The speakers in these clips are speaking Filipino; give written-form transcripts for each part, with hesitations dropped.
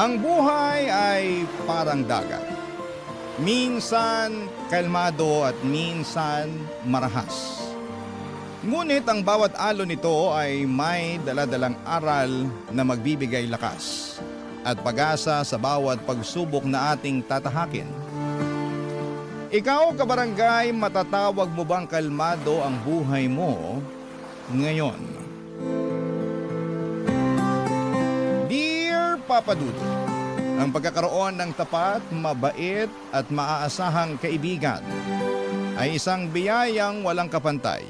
Ang buhay ay parang dagat. Minsan kalmado at minsan marahas. Ngunit ang bawat alon nito ay may daladalang aral na magbibigay lakas at pag-asa sa bawat pagsubok na ating tatahakin. Ikaw, kabarangay, matatawag mo bang kalmado ang buhay mo ngayon? Dear Papa Dudu, ang pagkakaroon ng tapat, mabait at maaasahang kaibigan ay isang biyayang walang kapantay.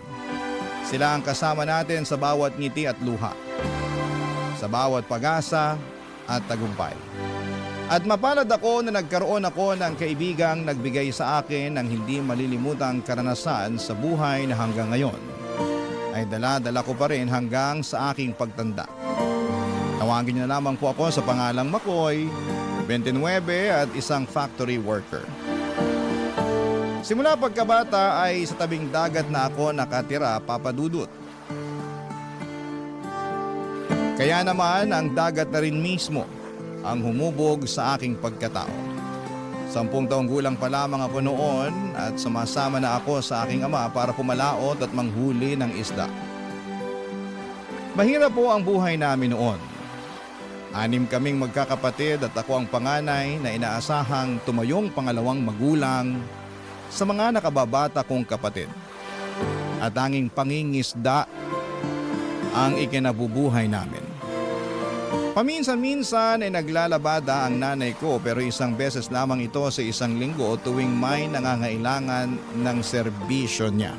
Sila ang kasama natin sa bawat ngiti at luha, sa bawat pag-asa at tagumpay. At mapalad ako na nagkaroon ako ng kaibigang nagbigay sa akin ng hindi malilimutang karanasan sa buhay na hanggang ngayon ay dala-dala ko pa rin hanggang sa aking pagtanda. Tawagin niyo na lamang po ako sa pangalang Makoy, 29 at isang factory worker. Simula pagkabata ay sa tabing dagat na ako nakatira, Papa Dudut. Kaya naman ang dagat na rin mismo ang humubog sa aking pagkatao. 10 taong gulang pa lamang ako noon at sumasama na ako sa aking ama para pumalaot at manghuli ng isda. Mahirap po ang buhay namin noon. 6 kaming magkakapatid at ako ang panganay na inaasahang tumayong pangalawang magulang sa mga nakababata kong kapatid. At tanging pangingisda ang ikinabubuhay namin. Paminsan-minsan ay naglalabada ang nanay ko pero isang beses lamang ito sa isang linggo tuwing may nangangailangan ng serbisyo niya.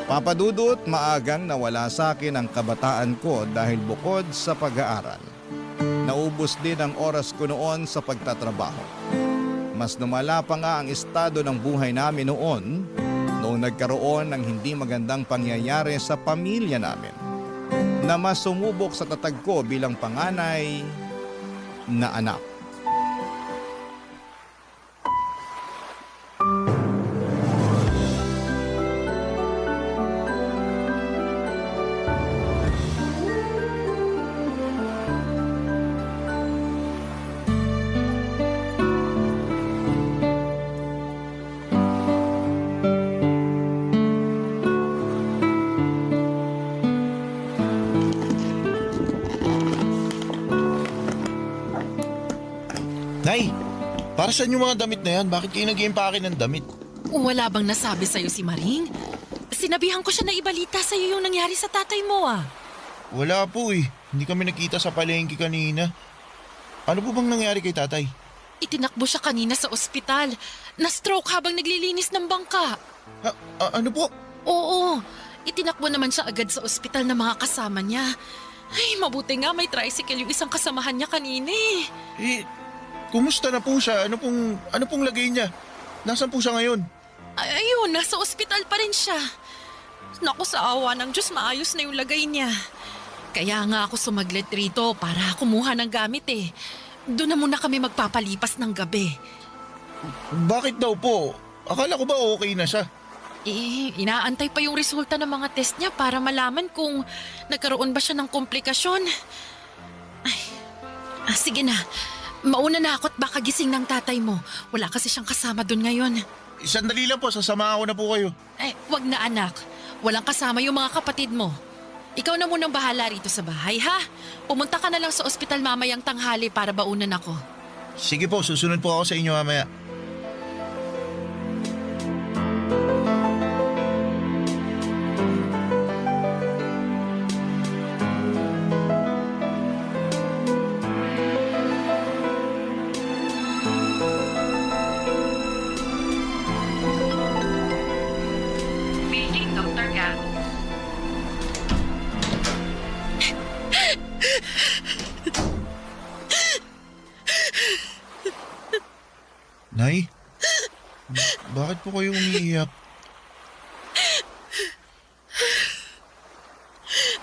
Papadudot, maagang nawala sa akin ang kabataan ko dahil bukod sa pag-aaral, naubos din ang oras ko noon sa pagtatrabaho. Mas lumala pa nga ang estado ng buhay namin noong nagkaroon ng hindi magandang pangyayari sa pamilya namin na mas sumubok sa tatag ko bilang panganay na anak. Nay, para saan yung mga damit na yan? Bakit kayo nag-iimpake ng damit? Wala bang nasabi sa'yo si Maring? Sinabihan ko siya na ibalita sa'yo yung nangyari sa tatay mo ah. Wala po eh. Hindi kami nakita sa palengke kanina. Ano po bang nangyari kay tatay? Itinakbo siya kanina sa ospital. Na-stroke habang naglilinis ng bangka. Ano po? Oo, itinakbo naman siya agad sa ospital ng mga kasama niya. Ay, mabuti nga may tricycle yung isang kasamahan niya kanina eh. Kumusta na po siya? Ano pong lagay niya? Nasaan po siya ngayon? Ayun, nasa ospital pa rin siya. Naku, sa awa ng Diyos, maayos na yung lagay niya. Kaya nga ako sumaglit rito para kumuha ng gamit eh. Doon na muna kami magpapalipas ng gabi. Bakit daw po? Akala ko ba okay na siya? Inaantay pa yung resulta ng mga test niya para malaman kung nagkaroon ba siya ng komplikasyon. Sige na. Mauna na ako at baka gising ng tatay mo. Wala kasi siyang kasama doon ngayon. Sandali lang po, sasamahan ko na po kayo. Wag na anak. Walang kasama yung mga kapatid mo. Ikaw na munang bahala rito sa bahay, ha? Pumunta ka na lang sa ospital mamayang tanghali para baunan ako. Sige po, susunod po ako sa inyo mamaya. Meeting Dr. Gao. Nay? Bakit po kayo umiiyak?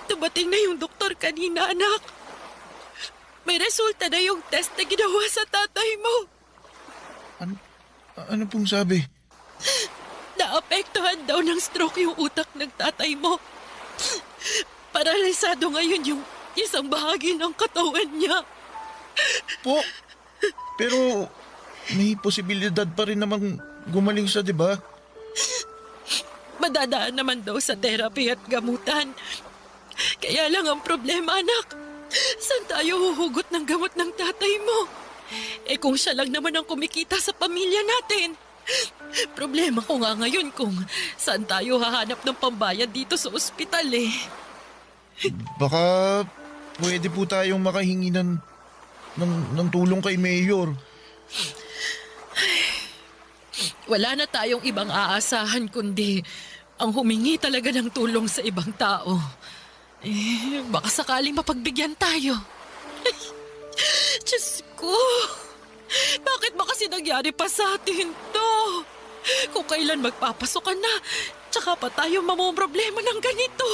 Dumating na yung doktor kanina, anak. May resulta na yung test na ginawa sa tatay mo. Ano pong sabi? Naapektuhan daw ng stroke yung utak ng tatay mo. Paralisado ngayon yung isang bahagi ng katawan niya. Po, pero may posibilidad pa rin namang gumaling siya, di ba? Madadaan naman daw sa therapy at gamutan. Kaya lang ang problema, anak. Saan tayo huhugot ng gamot ng tatay mo? Eh kung siya lang naman ang kumikita sa pamilya natin. Problema ko nga ngayon kung saan tayo hahanap ng pambayad dito sa ospital eh. Baka pwede po tayong makahingi ng tulong kay Mayor. Wala na tayong ibang aasahan kundi ang humingi talaga ng tulong sa ibang tao. Eh, baka sakaling mapagbigyan tayo. Ay, Diyos ko! Bakit ba kasi nangyari pa sa atin to? Kung kailan magpapasokan na, tsaka pa tayo mamumroblema ng ganito.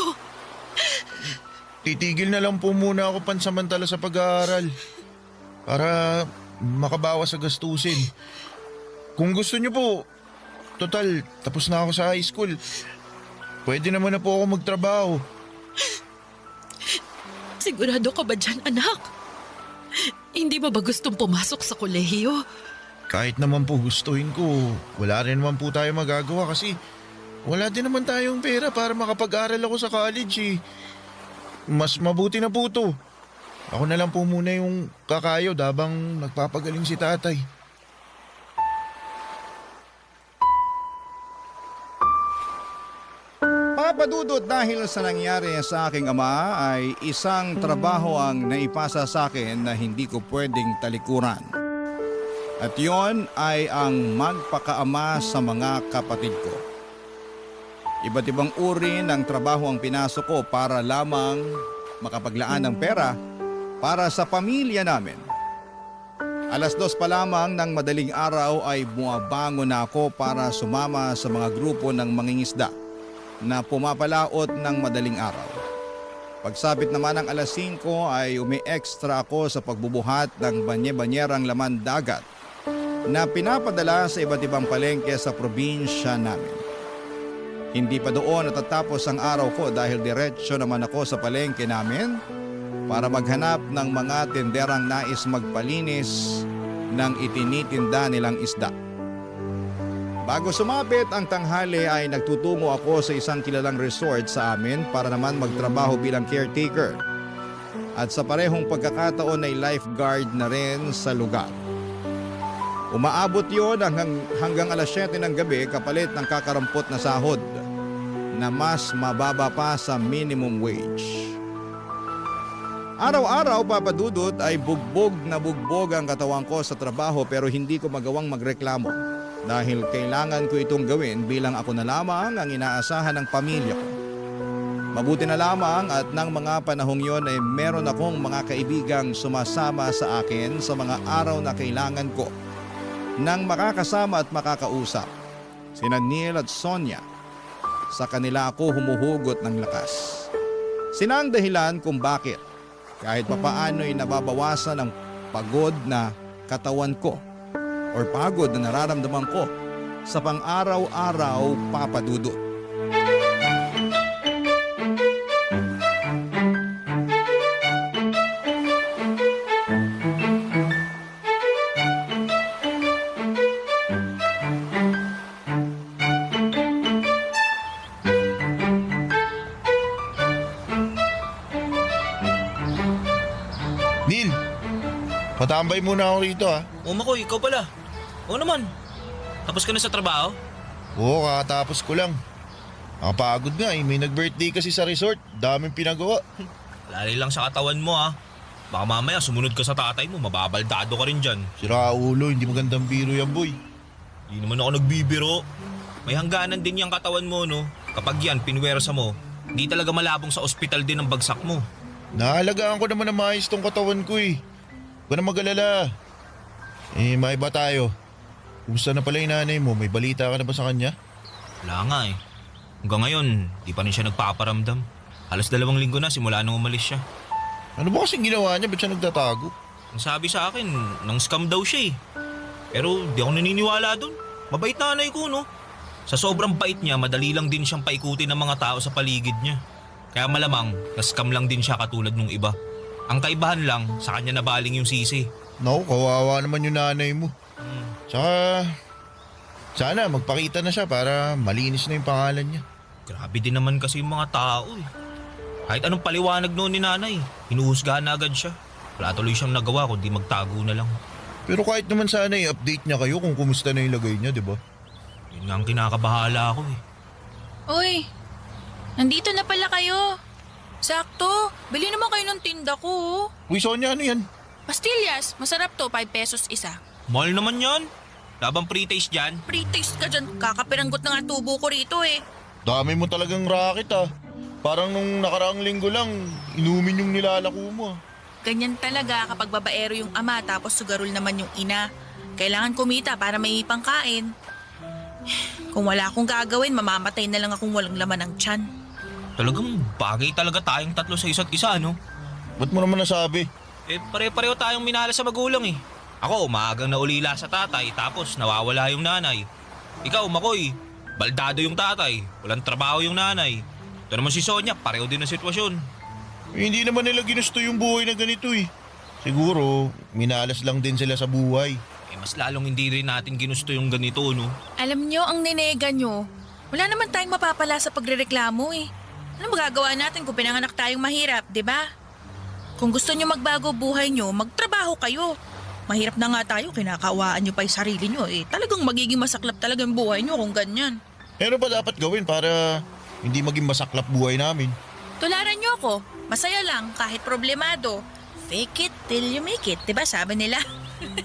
Titigil na lang po muna ako pansamantala sa pag-aaral para makabawas sa gastusin. Kung gusto niyo po, total, tapos na ako sa high school. Pwede naman na po ako magtrabaho. Sigurado ka ba dyan, anak? Hindi mo ba gustong pumasok sa kolehiyo? Kahit naman po gustuhin ko, wala rin naman po tayo magagawa kasi wala din naman tayong pera para makapag-aral ako sa college eh. Mas mabuti na po to. Ako na lang po muna yung kakayod habang nagpapagaling si tatay. Papadudot, dahil sa nangyari sa aking ama ay isang trabaho ang naipasa sa akin na hindi ko pwedeng talikuran. At yon ay ang magpakaama sa mga kapatid ko. Iba't ibang uri ng trabaho ang pinasok ko para lamang makapaglaan ng pera para sa pamilya namin. 2:00 pa lamang ng madaling araw ay bumabangon na ako para sumama sa mga grupo ng mangingisda na pumapalaot ng madaling araw. Pagsapit naman ng 5:00 ay umi-extra ako sa pagbubuhat ng banye-banyerang laman dagat na pinapadala sa iba't ibang palengke sa probinsya namin. Hindi pa doon natatapos ang araw ko dahil diretsyo naman ako sa palengke namin para maghanap ng mga tenderang nais magpalinis ng itinitinda nilang isda. Bago sumapit ang tanghali ay nagtutungo ako sa isang kilalang resort sa amin para naman magtrabaho bilang caretaker. At sa parehong pagkakataon ay lifeguard na rin sa lugar. Umaabot yon hanggang 7:00 ng gabi kapalit ng kakarampot na sahod na mas mababa pa sa minimum wage. Araw-araw, papadudot, ay bugbog na bugbog ang katawan ko sa trabaho pero hindi ko magawang magreklamo dahil kailangan ko itong gawin bilang ako na lamang ang inaasahan ng pamilya ko. Mabuti na lamang at ng mga panahong yon ay meron akong mga kaibigang sumasama sa akin sa mga araw na kailangan ko nang makakasama at makakausap. Sina Neil at Sonia. Sa kanila ako humuhugot ng lakas. Sina ang dahilan kung bakit kahit papaano'y nababawasan ang pagod na katawan ko or pagod na nararamdaman ko sa pang-araw-araw, papadudot. Neil, patambay muna ako rito ha. O Makoy, ikaw pala. Oo naman. Tapos ka na sa trabaho? Oo, kakatapos ko lang. Nakapagod nga eh, may nag-birthday kasi sa resort. Daming pinagawa. Lali lang sa katawan mo ha. Baka mamaya sumunod ka sa tatay mo, mababaldado ka rin dyan. Sira ulo, hindi magandang biro yan boy. Hindi naman ako nagbibiro. May hangganan din yung katawan mo no. Kapag yan, pinwersa mo, hindi talaga malabong sa ospital din ang bagsak mo. Naalagaan ko naman na maayos tong katawan ko eh. Huwag ka na mag-alala. Eh, maiba tayo. Kumusta na pala yung nanay mo? May balita ka na ba sa kanya? Wala nga eh. Hanggang ngayon, di pa rin siya nagpaparamdam. Halos 2 linggo na simula nung umalis siya. Ano ba kasing ginawa niya? Ba't siya nagtatago? Ang sabi sa akin, nang scam daw siya eh. Pero di ako naniniwala dun. Mabait nanay ko no. Sa sobrang bait niya, madali lang din siyang paikutin ng mga tao sa paligid niya. Kaya malamang, na-scam lang din siya katulad nung iba. Ang kaibahan lang, sa kanya nabaling yung sisi. Naku, kawawa naman yung nanay mo. Tsaka, sana magpakita na siya para malinis na yung pangalan niya. Grabe din naman kasi yung mga tao eh. Kahit anong paliwanag noon ni nanay, hinuhusgahan na agad siya. Wala tuloy siyang nagawa kundi magtago na lang. Pero kahit naman sana i-update niya kayo kung kumusta na yung lagay niya, di ba? Yun nga ang kinakabahala ako eh. Uy, nandito na pala kayo. Sakto, bili naman kayo ng tinda ko. Oh. Uy, Sonia, ano yan? Pastillas, masarap to, 5 pesos isa. Mahal naman yan. Labang pre-taste dyan. Pre-taste ka dyan, kakapiranggot na nga tubo ko rito eh. Dami mo talagang racket ah. Parang nung nakaraang linggo lang, inumin yung nilalako mo ah. Ganyan talaga kapag babaero yung ama tapos sugarol naman yung ina. Kailangan kumita para may pangkain. Kung wala akong gagawin, mamamatay na lang akong walang laman ng tiyan. Talagang bagay talaga tayong tatlo sa isa't isa, no? Ba't mo naman nasabi? Eh, pare-pareho tayong minahal sa magulang eh. Ako, maagang naulila sa tatay, tapos nawawala yung nanay. Ikaw, Makoy, baldado yung tatay, walang trabaho yung nanay. Ito naman si Sonia, pareho din ang sitwasyon. Eh, hindi naman nila ginusto yung buhay na ganito eh. Siguro, minalas lang din sila sa buhay. Eh, mas lalong hindi rin natin ginusto yung ganito, no? Alam nyo, ang ninega nyo, wala naman tayong mapapala sa pagrereklamo eh. Ano magagawa natin kung pinanganak tayong mahirap, di ba? Kung gusto nyo magbago buhay nyo, magtrabaho kayo. Mahirap na nga tayo, kinakawaan nyo pa yung sarili nyo eh. Talagang magiging masaklap talaga yung buhay nyo kung ganyan. Eh, ano ba dapat gawin para hindi maging masaklap buhay namin? Tularan nyo ako, masaya lang kahit problemado. Fake it till you make it, di ba sabi nila?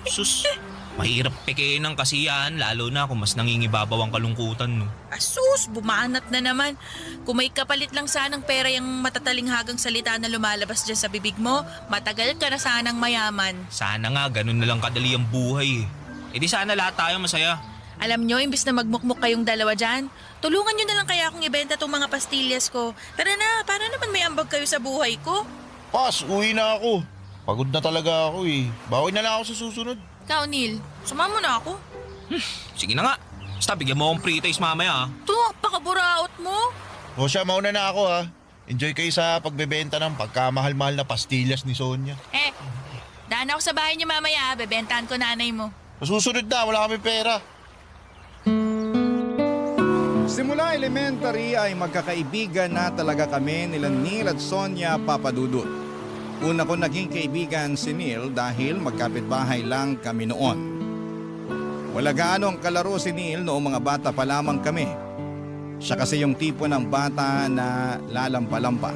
Sus, mahirap pekein ng kasiyahan, lalo na kung mas nangingibabaw ang kalungkutan, no? Asus, bumanat na naman. Kung may kapalit lang sanang pera yung matatalinghagang salita na lumalabas dyan sa bibig mo, matagal ka na sanang mayaman. Sana nga, ganun na lang kadali ang buhay eh. E di sana lahat tayo masaya. Alam nyo, imbis na magmukmuk kayong dalawa dyan, tulungan nyo na lang kaya akong ibenta tong mga pastillas ko. Tara na, para naman may ambag kayo sa buhay ko. Pas, uwi na ako. Pagod na talaga ako eh. Bawi na lang ako sa susunod. Ikaw, Neil, sumama na ako. Sige na nga. Basta bigyan mo akong pre-taste mamaya ah. Ito, pakaburaot mo. O siya, mauna na ako ha. Enjoy kayo sa pagbebenta ng pagkamahal-mahal na pastillas ni Sonia. Daan ako sa bahay niyo mamaya, bebentahan ko nanay mo. Sa susunod na, wala kami pera. Simula elementary ay magkakaibigan na talaga kami nila Neil at Sonia Papadudut. Una ko naging kaibigan si Neil dahil magkapitbahay lang kami noon. Wala gaanong kalaro si Neil noong mga bata pa lamang kami. Siya kasi yung tipo ng bata na lalampa-lampa.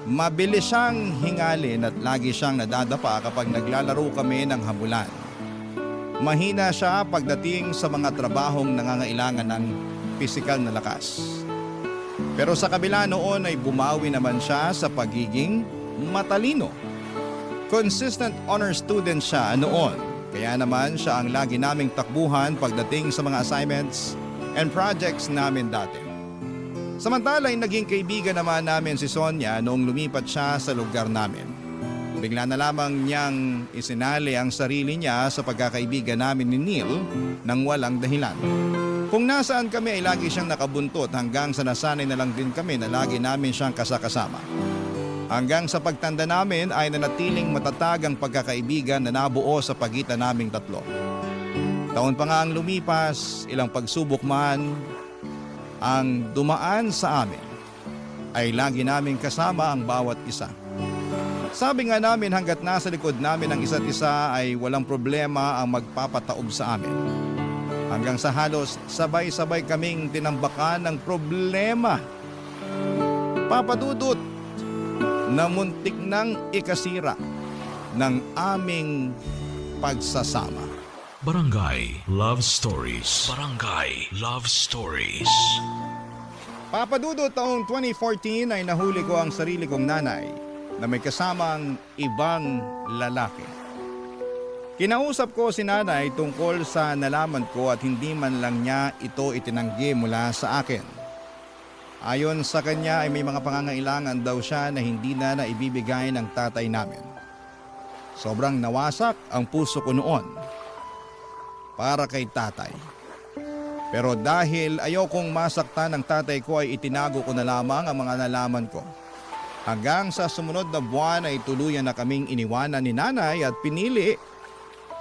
Mabilis siyang hingalin at lagi siyang nadadapa kapag naglalaro kami ng habulan. Mahina siya pagdating sa mga trabahong nangangailangan ng pisikal na lakas. Pero sa kabila noon ay bumawi naman siya sa pagiging matalino. Consistent honor student siya noon, kaya naman siya ang lagi naming takbuhan pagdating sa mga assignments and projects namin dati. Samantala ay naging kaibigan naman namin si Sonia noong lumipat siya sa lugar namin. Bigla na lamang niyang isinali ang sarili niya sa pagkakaibigan namin ni Neil nang walang dahilan. Kung nasaan kami ay lagi siyang nakabuntot hanggang sa nasanay na lang din kami na lagi namin siyang kasakasama. Hanggang sa pagtanda namin ay nanatiling matatag ang pagkakaibigan na nabuo sa pagitan naming tatlo. Taon pa nga ang lumipas, ilang pagsubok man ang dumaan sa amin, ay lagi naming kasama ang bawat isa. Sabi nga namin hanggat nasa likod namin ang isa't isa ay walang problema ang magpapataob sa amin. Hanggang sa halos sabay-sabay kaming tinambakan ng problema. Papadudot na muntik nang ikasira ng aming pagsasama. Barangay Love Stories. Barangay Love Stories. Papadudot taong 2014 ay nahuli ko ang sarili kong nanay na may kasamang ibang lalaki. Kinausap ko si nanay tungkol sa nalaman ko at hindi man lang niya ito itinanggi mula sa akin. Ayon sa kanya ay may mga pangangailangan daw siya na hindi na naibibigay ng tatay namin. Sobrang nawasak ang puso ko noon para kay tatay. Pero dahil ayokong masaktan ng tatay ko ay itinago ko na lamang ang mga nalaman ko. Hanggang sa sumunod na buwan ay tuluyan na kaming iniwanan ni nanay at pinili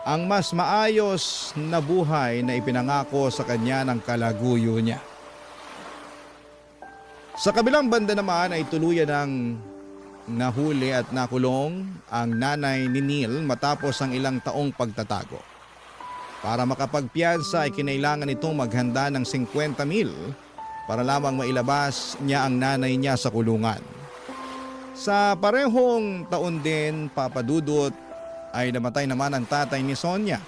ang mas maayos na buhay na ipinangako sa kanya ng kalaguyo niya. Sa kabilang banda naman ay tuluyan ng nahuli at nakulong ang nanay ni Neil matapos ang ilang taong pagtatago. Para makapagpiyansa ay kinailangan itong maghanda ng 50,000 para lamang mailabas niya ang nanay niya sa kulungan. Sa parehong taon din, Papa Dudut, ay namatay naman ang tatay ni Sonia,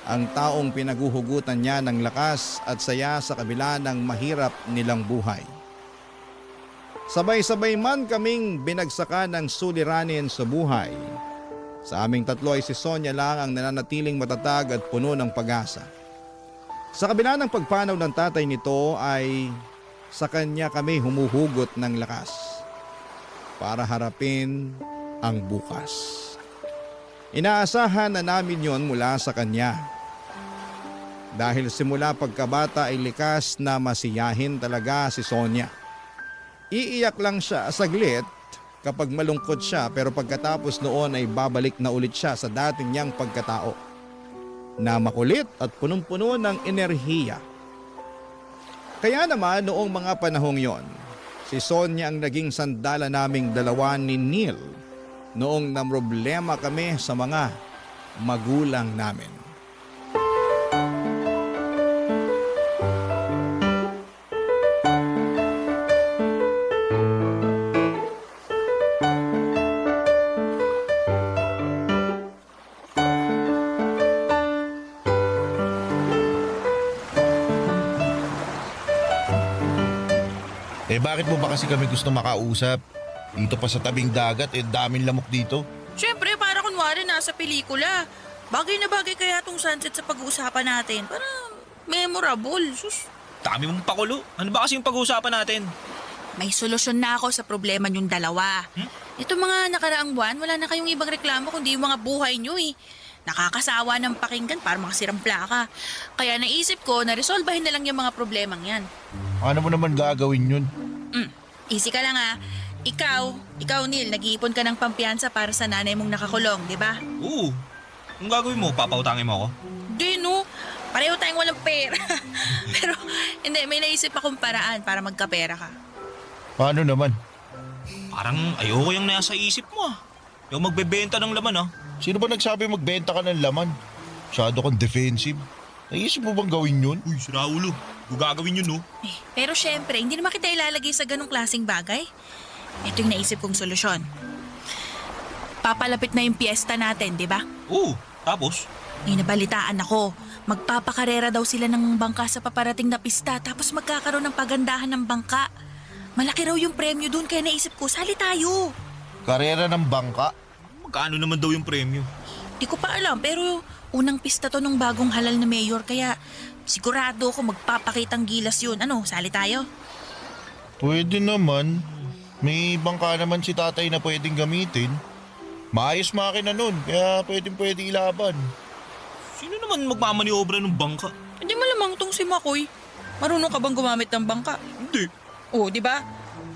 ang taong pinaguhugutan niya ng lakas at saya sa kabila ng mahirap nilang buhay. Sabay-sabay man kaming binagsakan ng suliranin sa buhay. Sa aming tatlo ay si Sonia lang ang nananatiling matatag at puno ng pag-asa. Sa kabila ng pagpanaw ng tatay nito ay sa kanya kami humuhugot ng lakas para harapin ang bukas. Inaasahan na namin yon mula sa kanya. Dahil simula pagkabata ay likas na masiyahin talaga si Sonia. Iiyak lang siya saglit kapag malungkot siya, pero pagkatapos noon ay babalik na ulit siya sa dating niyang pagkatao na makulit at punong-puno ng enerhiya. Kaya naman noong mga panahong yon, si Sonia ang naging sandala naming dalawa ni Neil noong namroblema kami sa mga magulang namin. Bakit mo ba kasi kami gusto makausap? Dito pa sa tabing dagat, daming lamok dito. Siyempre, para kunwari nasa pelikula. Bagay na bagay kaya tong sunset sa pag-uusapan natin. Para memorable. Sus. Dami mong pakulo. Ano ba kasi yung pag-uusapan natin? May solusyon na ako sa problema niyong dalawa. Itong mga nakaraang buwan, wala na kayong ibang reklamo kundi yung mga buhay niyo eh. Nakakasawa ng pakinggan para makasirang plaka. Kaya naisip ko na resolbahin na lang yung mga problemang yan. Ano mo naman gagawin yun? Easy ka lang ah. Ikaw Neil, nag-iipon ka ng pampiyansa para sa nanay mong nakakulong, di ba? Oo. Kung gagawin mo, papautangin mo ako? Di no, pareho tayong walang pera. Pero hindi, may naisip akong paraan para magkapera ka. Paano naman? Parang ayoko yung nasa isip mo ah. Yung magbebenta ng laman ah. Sino ba nagsabi magbenta ka ng laman? Masyado kang defensive. Naisip mo bang gawin yun? Uy, sinaulo. Kung gagawin yun no. Pero syempre, hindi naman kita ilalagay sa ganong klaseng bagay. Ito yung naisip kong solusyon. Papalapit na yung piyesta natin, di ba? Oo, tapos? May nabalitaan ako. Magpapakarera daw sila ng bangka sa paparating na pista tapos magkakaroon ng pagandahan ng bangka. Malaki raw yung premyo dun kaya naisip ko, sali tayo. Karera ng bangka? Magkano naman daw yung premyo? Di ko pa alam pero unang pista to nung bagong halal na mayor kaya sigurado ako magpapakitang gilas yun. Ano, sali tayo? Pwede naman. May bangka naman si tatay na pwedeng gamitin. Maayos makina nun, kaya pwede ilaban. Sino naman magmamaniobra ng bangka? Hindi malamang tong si Makoy. Marunong ka bang gumamit ng bangka? Hindi. Oh, di ba?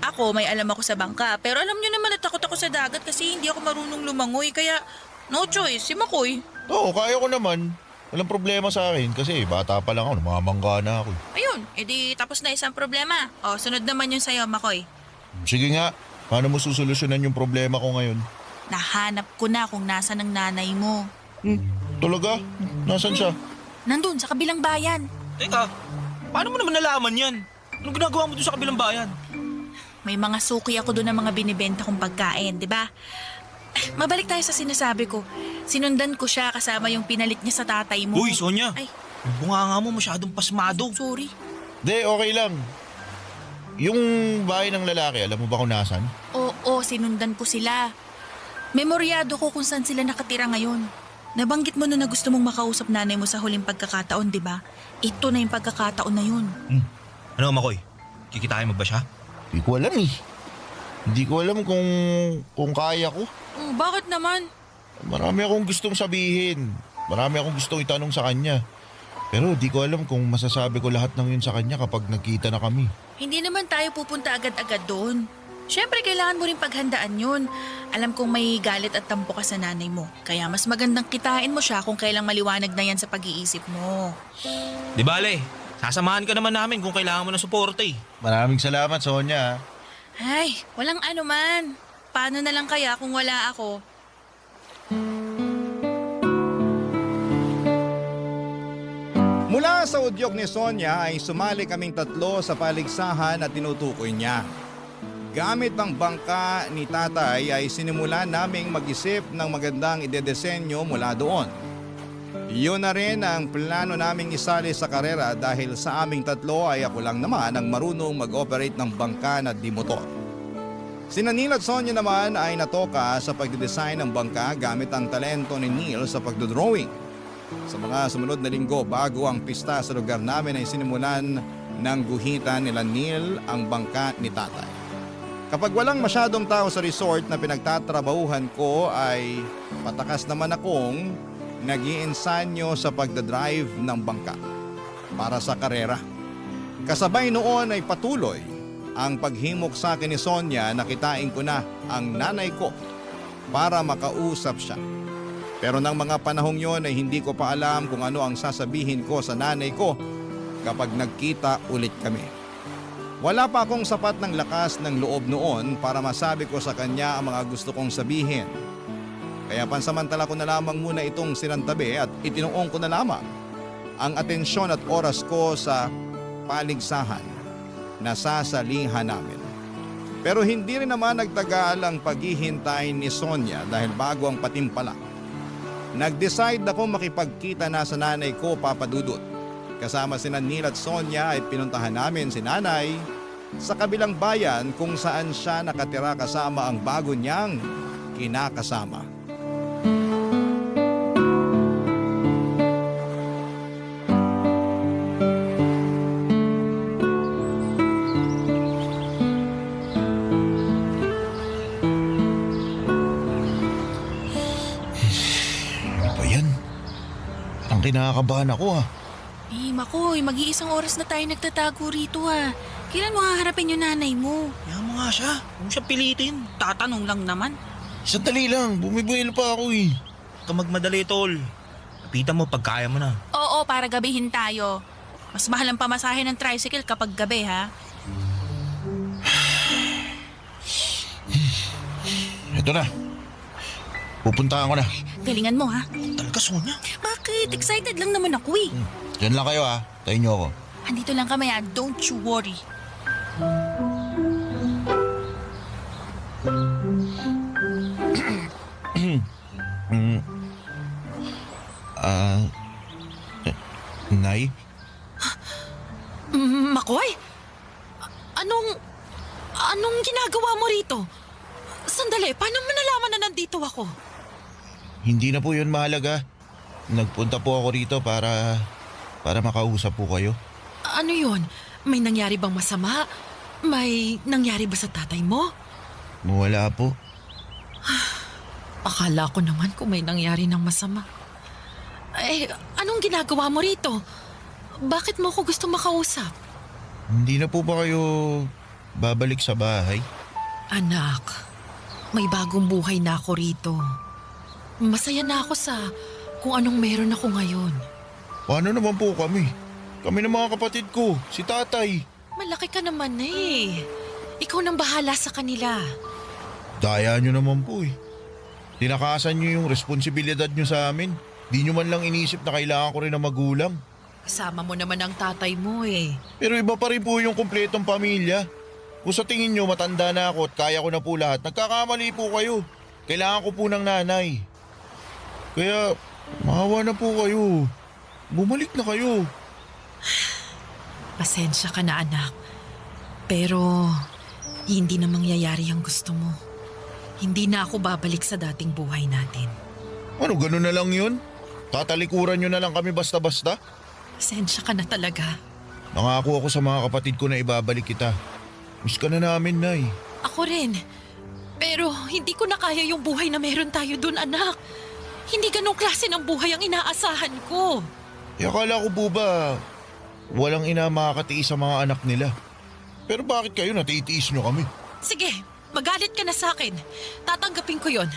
Ako, may alam ako sa bangka. Pero alam nyo naman na takot ako sa dagat kasi hindi ako marunong lumangoy. Kaya, no choice, si Makoy. Oo, kaya ko naman. Walang problema sa akin kasi bata pa lang ako, namamangga na ako. Ayun, edi tapos na isang problema. Oh, sunod naman yun sa'yo, Makoy. Sige nga, paano mo susolusyonan yung problema ko ngayon? Nahanap ko na kung nasan ang nanay mo. Talaga? Nasaan siya? Nandun, sa kabilang bayan. Teka, paano mo naman nalaman yan? Anong ginagawa mo doon sa kabilang bayan? May mga suki ako doon ng mga binibenta kong pagkain, di ba? Mabalik tayo sa sinasabi ko. Sinundan ko siya kasama yung pinalit niya sa tatay mo. Uy, Sonia! Ay, Yung bunganga mo masyadong pasmado. sorry. De, okay lang. Yung bahay ng lalaki, alam mo ba kung nasan? Oo, sinundan ko sila. Memoryado ko kung saan sila nakatira ngayon. Nabanggit mo na gusto mong makausap nanay mo sa huling pagkakataon, di ba? Ito na yung pagkakataon na yun. Ano, Makoy? Kikitain mo ba siya? Hindi ko alam eh. Hindi ko alam kung kaya ko. Bakit naman? Marami akong gustong sabihin. Marami akong gustong itanong sa kanya. Pero di ko alam kung masasabi ko lahat ng yun sa kanya kapag nagkita na kami. Hindi naman tayo pupunta agad-agad doon. Siyempre, kailangan mo rin paghandaan yun. Alam kong may galit at tampo ka sa nanay mo. Kaya mas magandang kitain mo siya kung kailang maliwanag na yan sa pag-iisip mo. Di bale, sasamahan ka naman namin kung kailangan mo ng suporte eh. Maraming salamat, Sonia. Ay, walang ano man. Paano na lang kaya kung wala ako? Mula sa udyok ni Sonia ay sumali kaming tatlo sa paligsahan at tinutukoy niya. Gamit ang bangka ni tatay ay sinimulan naming mag-isip ng magandang idedesenyo mula doon. Yun na rin ang plano naming isali sa karera dahil sa aming tatlo ay ako lang naman ang marunong mag-operate ng bangka na di motor. Sina Neil at Sonia naman ay natoka sa pagdidesign ng bangka gamit ang talento ni Neil sa pagdodrawing. Sa mga sumunod na linggo bago ang pista sa lugar namin ay sinimulan ng guhitan nila Neil ang bangka ni tatay. Kapag walang masyadong tao sa resort na pinagtatrabahuhan ko ay patakas naman akong nag-iinsanyo sa pagdadrive ng bangka para sa karera. Kasabay noon ay patuloy ang paghimok sa akin ni Sonia na kitain ko na ang nanay ko para makausap siya. Pero nang mga panahong yon ay hindi ko pa alam kung ano ang sasabihin ko sa nanay ko kapag nagkita ulit kami. Wala pa akong sapat ng lakas ng loob noon para masabi ko sa kanya ang mga gusto kong sabihin. Kaya pansamantala ko na lamang muna itong sinantabi at itinuong ko na lamang ang atensyon at oras ko sa paligsahan na sasalihan namin. Pero hindi rin naman nagtagal ang paghihintay ni Sonia dahil bago ang patimpala. Nag-decide ako makipagkita na sa nanay ko, Papa Dudut. Kasama sina Neil at Sonia ay pinuntahan namin si nanay sa kabilang bayan kung saan siya nakatira kasama ang bago niyang kinakasama. Ano ba yan? Parang kinakabahan ako ah. Makoy, mag-iisang oras na tayo nagtatago rito Kailan mo haharapin yung nanay mo? Yan mo nga siya. Huwag siya pilitin. Tatanong lang naman. Sandali lang, bumibuelo pa ako eh. Huwag ka magmadali, tol. Lapitan mo pag kaya mo na. Oo, para gabihin tayo. Mas mahal ang pamasahe ng tricycle kapag gabi, ha? Ito na. Pupuntahan ko na. Galingan mo, ha? Talaga, Sonia. Bakit? Excited lang naman ako, eh. Diyan lang kayo ah. Tayo niyo ako. Andito lang kami, ha? Don't you worry. Nay? Makoy? Anong ginagawa mo rito? Sandali, paano mo nalaman na nandito ako? Hindi na po yun mahalaga. Nagpunta po ako rito para makausap po kayo. Ano yun? May nangyari bang masama? May nangyari ba sa tatay mo? Wala po. Akala ko naman kung may nangyari ng masama. Eh, anong ginagawa mo rito? Bakit mo ako gusto makausap? Hindi na po ba kayo babalik sa bahay? Anak, may bagong buhay na ako rito. Masaya na ako sa kung anong meron ako ngayon. Paano naman po kami? Kami ng mga kapatid ko, si tatay. Malaki ka naman eh. Ikaw nang bahala sa kanila. Daya nyo naman po eh. Tinakasan nyo yung responsibilidad nyo sa amin. Di nyo man lang inisip na kailangan ko rin ng magulang. Kasama mo naman ang tatay mo eh. Pero iba pa rin po yung kumpletong pamilya. Kung sa tingin nyo matanda na ako at kaya ko na po lahat, nagkakamali po kayo. Kailangan ko po ng nanay. Kaya, maawa na po kayo. Bumalik na kayo. Pasensya ka na anak. Pero hindi na mangyayari ang gusto mo. Hindi na ako babalik sa dating buhay natin. Ano, ganun na lang yun? Tatalikuran nyo na lang kami basta-basta? Pasensya ka na talaga. Nangako ako sa mga kapatid ko na ibabalik kita. Miss ka na namin, Nay. Ako rin. Pero hindi ko na kaya yung buhay na meron tayo dun, anak. Hindi ganong klase ng buhay ang inaasahan ko. Akala ko po ba walang ina makakatiis sa mga anak nila? Pero bakit kayo natitiis nyo kami? Sige, Magalit ka na sa akin. Tatanggapin ko yon.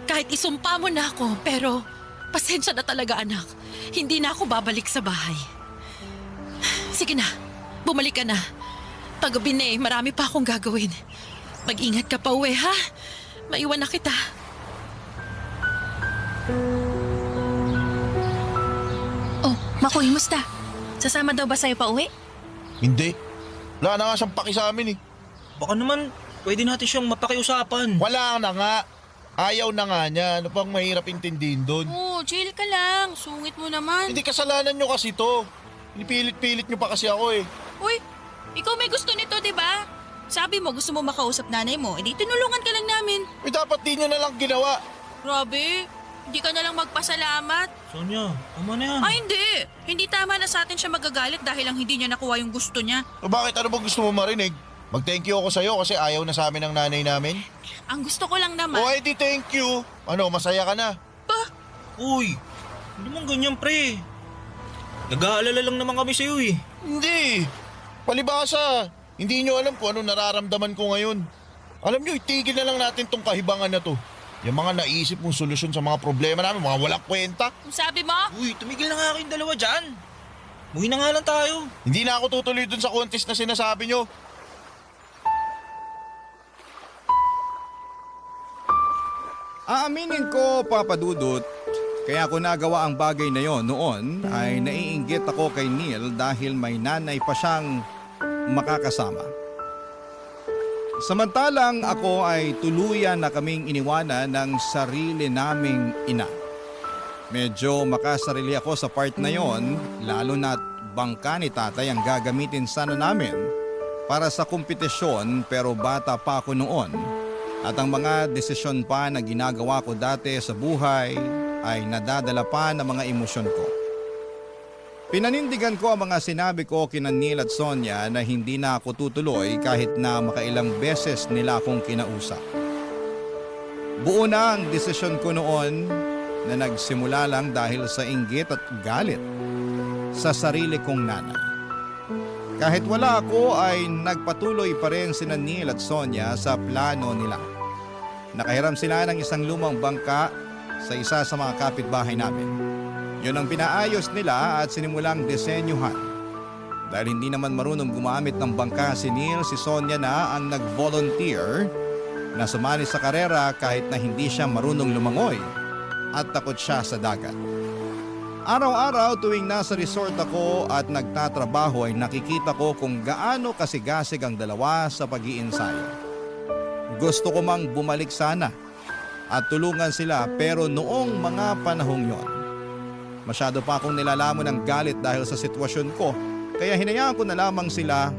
Kahit isumpa mo na ako, pero pasensya na talaga anak. Hindi na ako babalik sa bahay. Sige na, bumalik ka na. Paggabi na marami pa akong gagawin. Mag-ingat ka pa uwi, ha? Maiwan na kita. Oh, Makoy, musta? Sasama daw ba sa'yo pa uwi? Hindi. Wala na nga siyang paki sa amin eh. Baka naman, pwede natin siyang mapakiusapan. Wala na nga. Ayaw na nga niya. Ano pang mahirap intindihin doon? Oh, chill ka lang. Sungit mo naman. Hindi kasalanan nyo kasi to. Pinipilit-pilit nyo pa kasi ako eh. Uy, ikaw may gusto nito, di ba? Sabi mo gusto mo makausap nanay mo, edi tinulungan ka lang namin. Eh dapat di nyo na lang ginawa. Grabe, hindi ka na lang magpasalamat. Sonia, tama na yan. Ay hindi, hindi tama na sa atin siya magagalit dahil lang hindi niya nakuha yung gusto niya. O bakit ano ba gusto mo marinig? Mag-thank you ako sa'yo kasi ayaw na sa amin ng nanay namin. Ang gusto ko lang naman. O edi thank you. Ano, masaya ka na? Uy, hindi mo ganyan pre. Nag-aalala lang naman kami sa'yo eh. Hindi. Palibasa. Hindi nyo alam kung ano nararamdaman ko ngayon. Alam nyo, itigil na lang natin tong kahibangan na to. Yung mga naisip mong solusyon sa mga problema namin, mga walang kwenta. Kung sabi mo, Uy, tumigil na nga kayong dalawa dyan. Muwi na nga lang tayo. Hindi na ako tutuloy dun sa contest na sinasabi nyo. Aaminin ko, Papa Dudut, kaya ko nagawa ang bagay na yon noon ay naiinggit ako kay Neil dahil may nanay pa siyang makakasama. Samantalang ako ay tuluyan na kaming iniwanan ng sarili naming ina. Medyo makasarili ako sa part na yon, lalo na't bangka ni tatay ang gagamitin sana namin para sa kompetisyon, pero bata pa ako noon. At ang mga desisyon pa na ginagawa ko dati sa buhay ay nadadala pa ng mga emosyon ko. Pinanindigan ko ang mga sinabi ko kina Neil at Sonia na hindi na ako tutuloy kahit na makailang beses nila akong kinausap. Buo na ang desisyon ko noon na nagsimula lang dahil sa inggit at galit sa sarili kong nanay. Kahit wala ako ay nagpatuloy pa rin sina Neil at Sonia sa plano nila. Nakahiram sila ng isang lumang bangka sa isa sa mga kapitbahay namin. Yun ang pinaayos nila at sinimulang disenyuhan. Dahil hindi naman marunong gumamit ng bangka si Neil, si Sonia na ang nag-volunteer na sumali sa karera kahit na hindi siya marunong lumangoy at takot siya sa dagat. Araw-araw tuwing nasa resort ako at nagtatrabaho ay nakikita ko kung gaano kasigasig ang dalawa sa pag-iinsayo. Gusto ko mang bumalik sana at tulungan sila, pero noong mga panahong yon, masyado pa akong nilalamon ng galit dahil sa sitwasyon ko, kaya hinayaan ko na lamang sila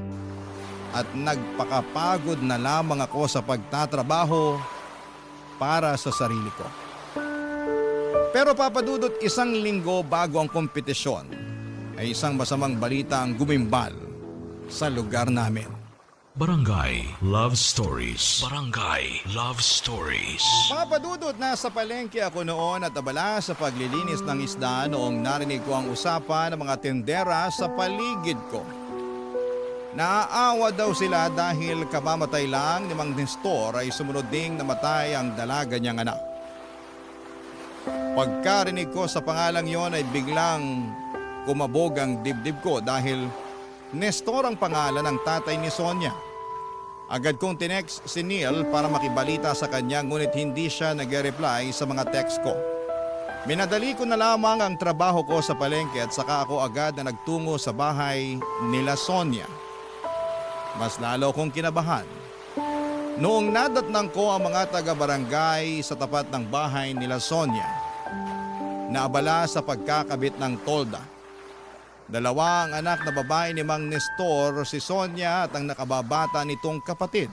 at nagpakapagod na lamang ako sa pagtatrabaho para sa sarili ko. Pero Papa Dudut, isang linggo bago ang kompetisyon ay isang masamang balita ang gumimbal sa lugar namin. Barangay Love Stories. Barangay Love Stories. Papa Dudut, nasa palengke ako noon at abala sa paglilinis ng isda noong narinig ko ang usapan ng mga tendera sa paligid ko. Naaawa daw sila dahil kamamatay lang ni Mang Nestor ay sumunod ding namatay ang dalaga niyang anak. Pagkarinig ko sa pangalang yon ay biglang kumabog ang dibdib ko dahil Nestor ang pangalan ng tatay ni Sonia. Agad kong tinext si Neil para makibalita sa kanya, ngunit hindi siya nag-reply sa mga text ko. Minadali ko na lamang ang trabaho ko sa palengke at saka ako agad na nagtungo sa bahay nila Sonia. Mas lalo kong kinabahan noong nadatnang ko ang mga taga-barangay sa tapat ng bahay nila Sonia na abala sa pagkakabit ng tolda. Dalawa ang anak na babae ni Mang Nestor, si Sonia at ang nakababata nitong kapatid.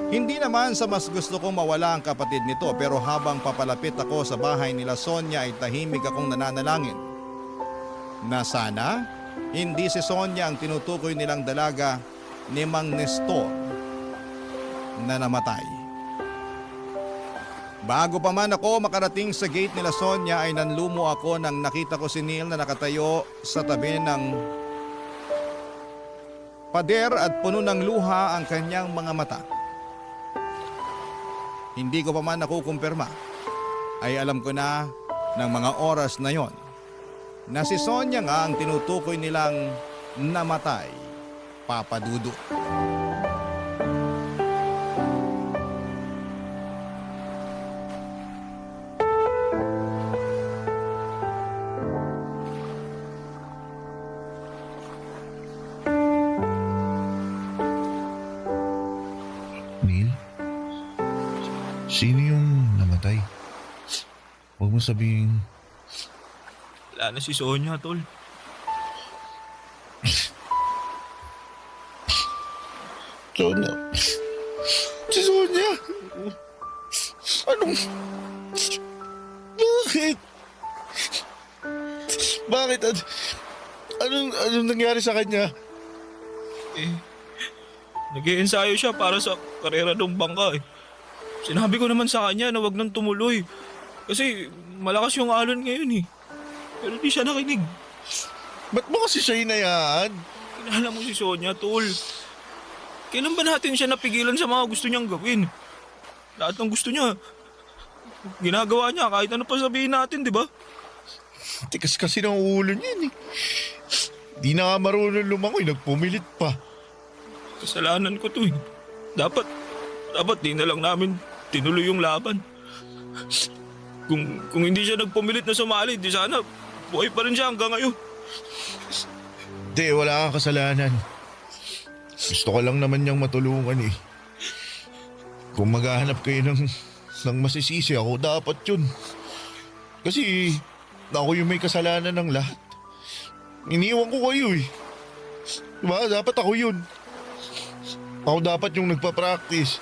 Hindi naman sa mas gusto kong mawala ang kapatid nito, pero habang papalapit ako sa bahay nila Sonia ay tahimik akong nananalangin na sana hindi si Sonia ang tinutukoy nilang dalaga ni Mang Nestor na namatay. Bago pa man ako makarating sa gate nila Sonia ay nanlumo ako nang nakita ko si Neil na nakatayo sa tabi ng pader at puno ng luha ang kanyang mga mata. hindi ko pa man nakukumpirma, ay alam ko na ng mga oras na yon na si Sonia nga ang tinutukoy nilang namatay, Papa Dudut. Neil? Sino yung namatay? Huwag mo sabihin, Wala na si Sonia, tol. Sonia. Si Sonia! Anong... Bakit? Bakit? Anong nangyari sa kanya? Nag-iensayo siya para sa karera ng bangka eh. Sinabi ko naman sa kanya na wag nang tumuloy. Kasi malakas yung alon ngayon eh. Pero di siya nakinig. Ba't mo kasi siya hinayaan? Kilala mo si Sonia, tol. Kailan ba natin siya napigilan sa mga gusto niyang gawin? Lahat ng gusto niya, ginagawa niya kahit ano pa sabihin natin, di ba? Tikas kasi ng ulo niya eh. Di na nga marunong lumangoy, nagpumilit pa. Kasalanan ko to eh. Dapat di na lang namin tinuloy yung laban. Kung hindi siya nagpumilit na sumali, di sana buhay pa rin siya hanggang ngayon. Di, wala kang kasalanan. Gusto ko lang naman niyang matulungan eh. Kung maghahanap kayo ng masisisi, ako dapat yun. Kasi ako yung may kasalanan ng lahat. Iniwan ko kayo eh. Diba? Dapat ako yun. Ako dapat yung nagpa-practice.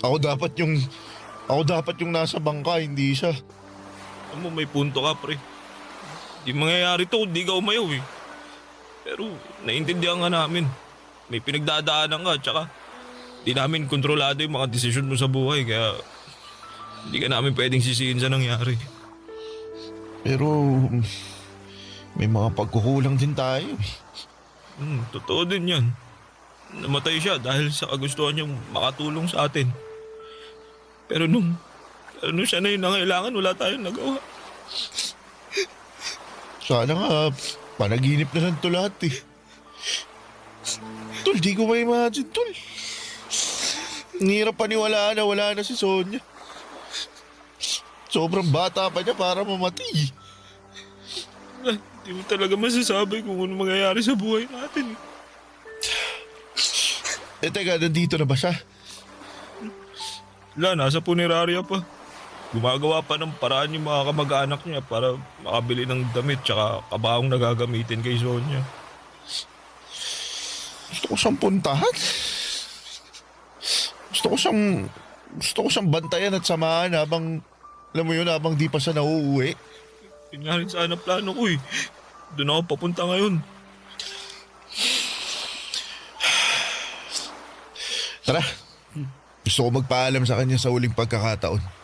Ako dapat yung nasa bangka, hindi siya. Alam mo, may punto ka, pre. Di mangyayari to kung di ka umayaw eh. Pero naiintindihan nga namin. May pinagdadaanan ka, tsaka di namin kontrolado yung mga desisyon mo sa buhay, kaya hindi ka namin pwedeng sisihin sa nangyari. Pero may mga pagkukulang din tayo eh. Totoo din yan. Namatay siya dahil sa kagustuhan niyang makatulong sa atin. Pero nung siya na yung nangailangan, wala tayong nagawa. Sana nga, panaginip na lang to lahat eh. Tol, di ko ma-imagine, tol. Ang hirap paniwalaan na wala na si Sonia. Sobrang bata pa niya para mamatay. Hindi mo talaga masasabi kung ano mangyayari sa buhay natin. Teka, nandito na ba siya? Wala, nasa punerarya pa. Gumagawa pa ng paraan yung mga kamag-anak niya para makabili ng damit tsaka kabahong nagagamitin kay Sonia. Gusto ko siyang puntahan. Gusto ko siyang bantayan at samahan habang, alam mo yun, habang di pa siya nauuwi. Yun nga rin sana plano ko eh. Doon ako papunta ngayon. Tara, gusto ko magpaalam sa kanya sa huling pagkakataon.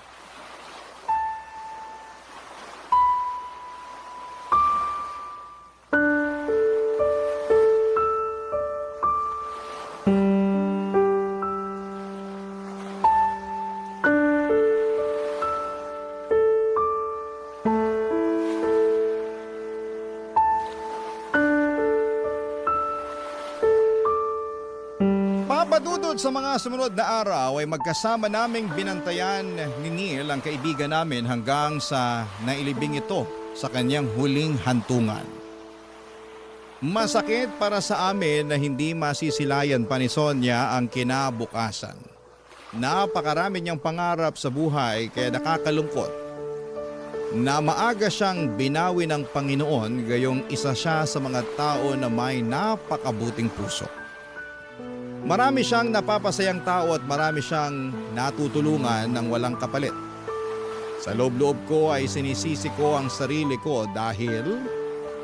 Papadudod sa mga sumunod na araw ay magkasama naming binantayan ni Neil ang kaibigan namin hanggang sa nailibing ito sa kanyang huling hantungan. Masakit para sa amin na hindi masisilayan pa ni Sonia ang kinabukasan. Napakarami niyang pangarap sa buhay kaya nakakalungkot na maaga siyang binawi ng Panginoon gayong isa siya sa mga tao na may napakabuting puso. Marami siyang napapasayang tao at marami siyang natutulungan ng walang kapalit. Sa loob-loob ko ay sinisisi ko ang sarili ko dahil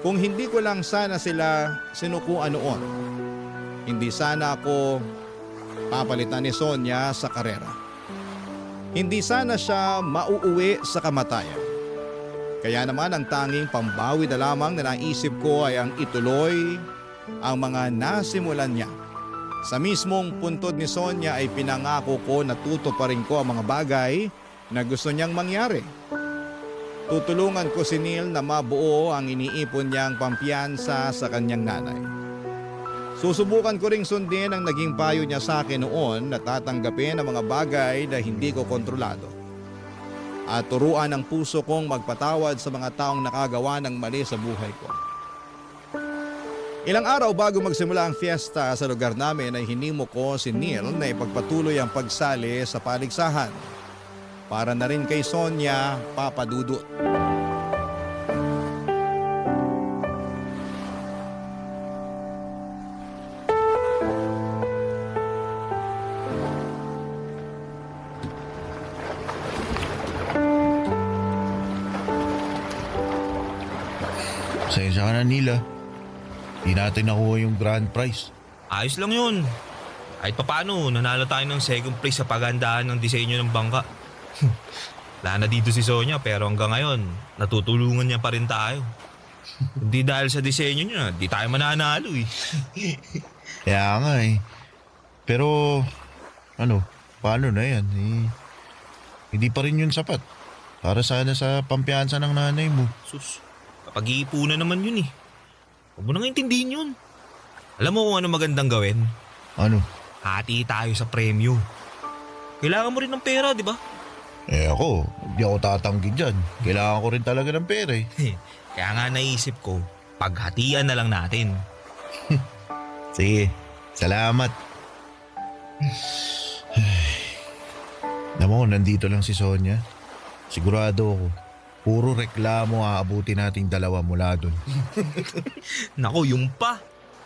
kung hindi ko lang sana sila sinukuan noon, hindi sana ako papalitan ni Sonia sa karera. Hindi sana siya mauuwi sa kamatayan. Kaya naman ang tanging pambawi na lamang na naisip ko ay ang ituloy ang mga nasimulan niya Sa mismong puntod ni Sonia ay pinangako ko na tutuparin ko ang mga bagay na gusto niyang mangyari. Tutulungan ko si Neil na mabuo ang iniipon niyang pampiyansa sa kanyang nanay. Susubukan ko ring sundin ang naging payo niya sa akin noon na tatanggapin ang mga bagay na hindi ko kontrolado. At turuan ang puso kong magpatawad sa mga taong nakagawa ng mali sa buhay ko. Ilang araw bago magsimula ang fiesta sa lugar namin ay hinimo ko si Neil na ipagpatuloy ang pagsali sa paligsahan. Para na rin kay Sonia, Papa Dudut. Pasensya ka na, Nila. Di natin nakuha yung grand prize. Ayos lang yun. Kahit papaano, nanalo tayo ng second place sa paghandaan ng disenyo ng bangka. Wala na dito si Sonia pero hanggang ngayon, natutulungan niya pa rin tayo. Hindi dahil sa disenyo niya, di tayo mananalo eh. Kaya nga eh. Pero, paano na yan? Hindi pa rin yun sapat. Para sana sa pampiyansa ng nanay mo. Sus, kapag-iipunan naman yun eh. Huwag mo nang intindihin yun. Alam mo kung ano magandang gawin? Ano? Hati tayo sa premyo. Kailangan mo rin ng pera, di ba? Ako, hindi ako tatanggi dyan. Kailangan ko rin talaga ng pera eh. Kaya nga naisip ko, paghatian na lang natin. Sige, salamat. Alam mo, nandito lang si Sonia. Sigurado ako, puro reklamo aabutin nating dalawa mula dun. Nako, yung pa.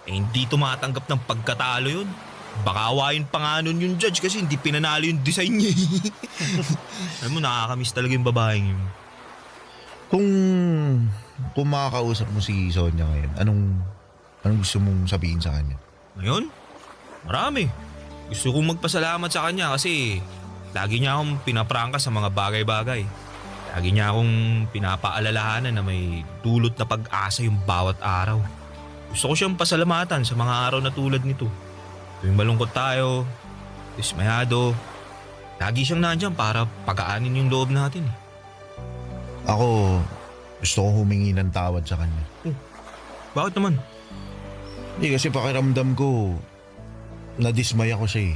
Hindi tumatanggap ng pagkatalo yun. Baka awayin pa nga nun yung judge kasi hindi pinanalo yung design niya. Alam mo, nakakamiss talaga yung babaeng yun. Kung makakausap mo si Sonia ngayon, anong gusto mong sabihin sa kanya? Ngayon, marami. Gusto kong magpasalamat sa kanya kasi lagi niya akong pinaprangka sa mga bagay-bagay. Lagi niya akong pinapaalalahanan na may dulot na pag-asa yung bawat araw. Gusto ko siyang pasalamatan sa mga araw na tulad nito. Tuwing malungkot tayo, dismayado, lagi siyang nandyan para pagaanin yung loob natin. Ako, gusto kong humingi ng tawad sa kanya. Bakit naman? Hindi kasi pakiramdam ko, nadismay ako siya eh.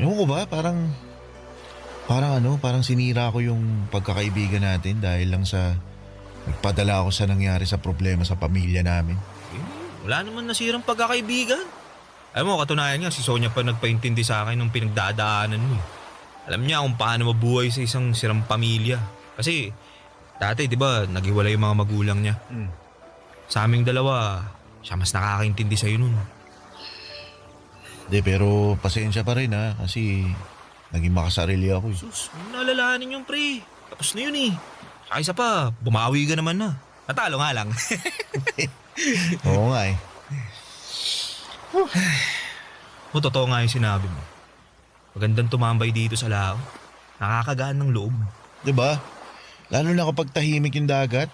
Ewan ko ba, parang sinira ko yung pagkakaibigan natin dahil lang sa nagpadala ako sa nangyari sa problema sa pamilya namin. Wala naman nasirang pagkakaibigan. Alam mo, katunayan nga, si Sonia pa nagpaintindi sa akin ng pinagdadaanan mo. Alam niya kung paano mabuhay sa isang sirang pamilya. Kasi, dati, di ba, naghiwalay yung mga magulang niya. Sa aming dalawa, siya mas nakakaintindi sa'yo nun. Hindi, pero pasensya pa rin ha, kasi naging makasarili ako eh. Sus, huwag na alalahanin yung pre. Tapos na yun eh. Saka isa pa, bumawi ka naman na. Natalo nga lang. Oo nga eh. Totoo nga yung sinabi mo. Magandang tumambay dito sa lao. Nakakagaan ng loob. Diba? Lalo na kapag tahimik yung dagat.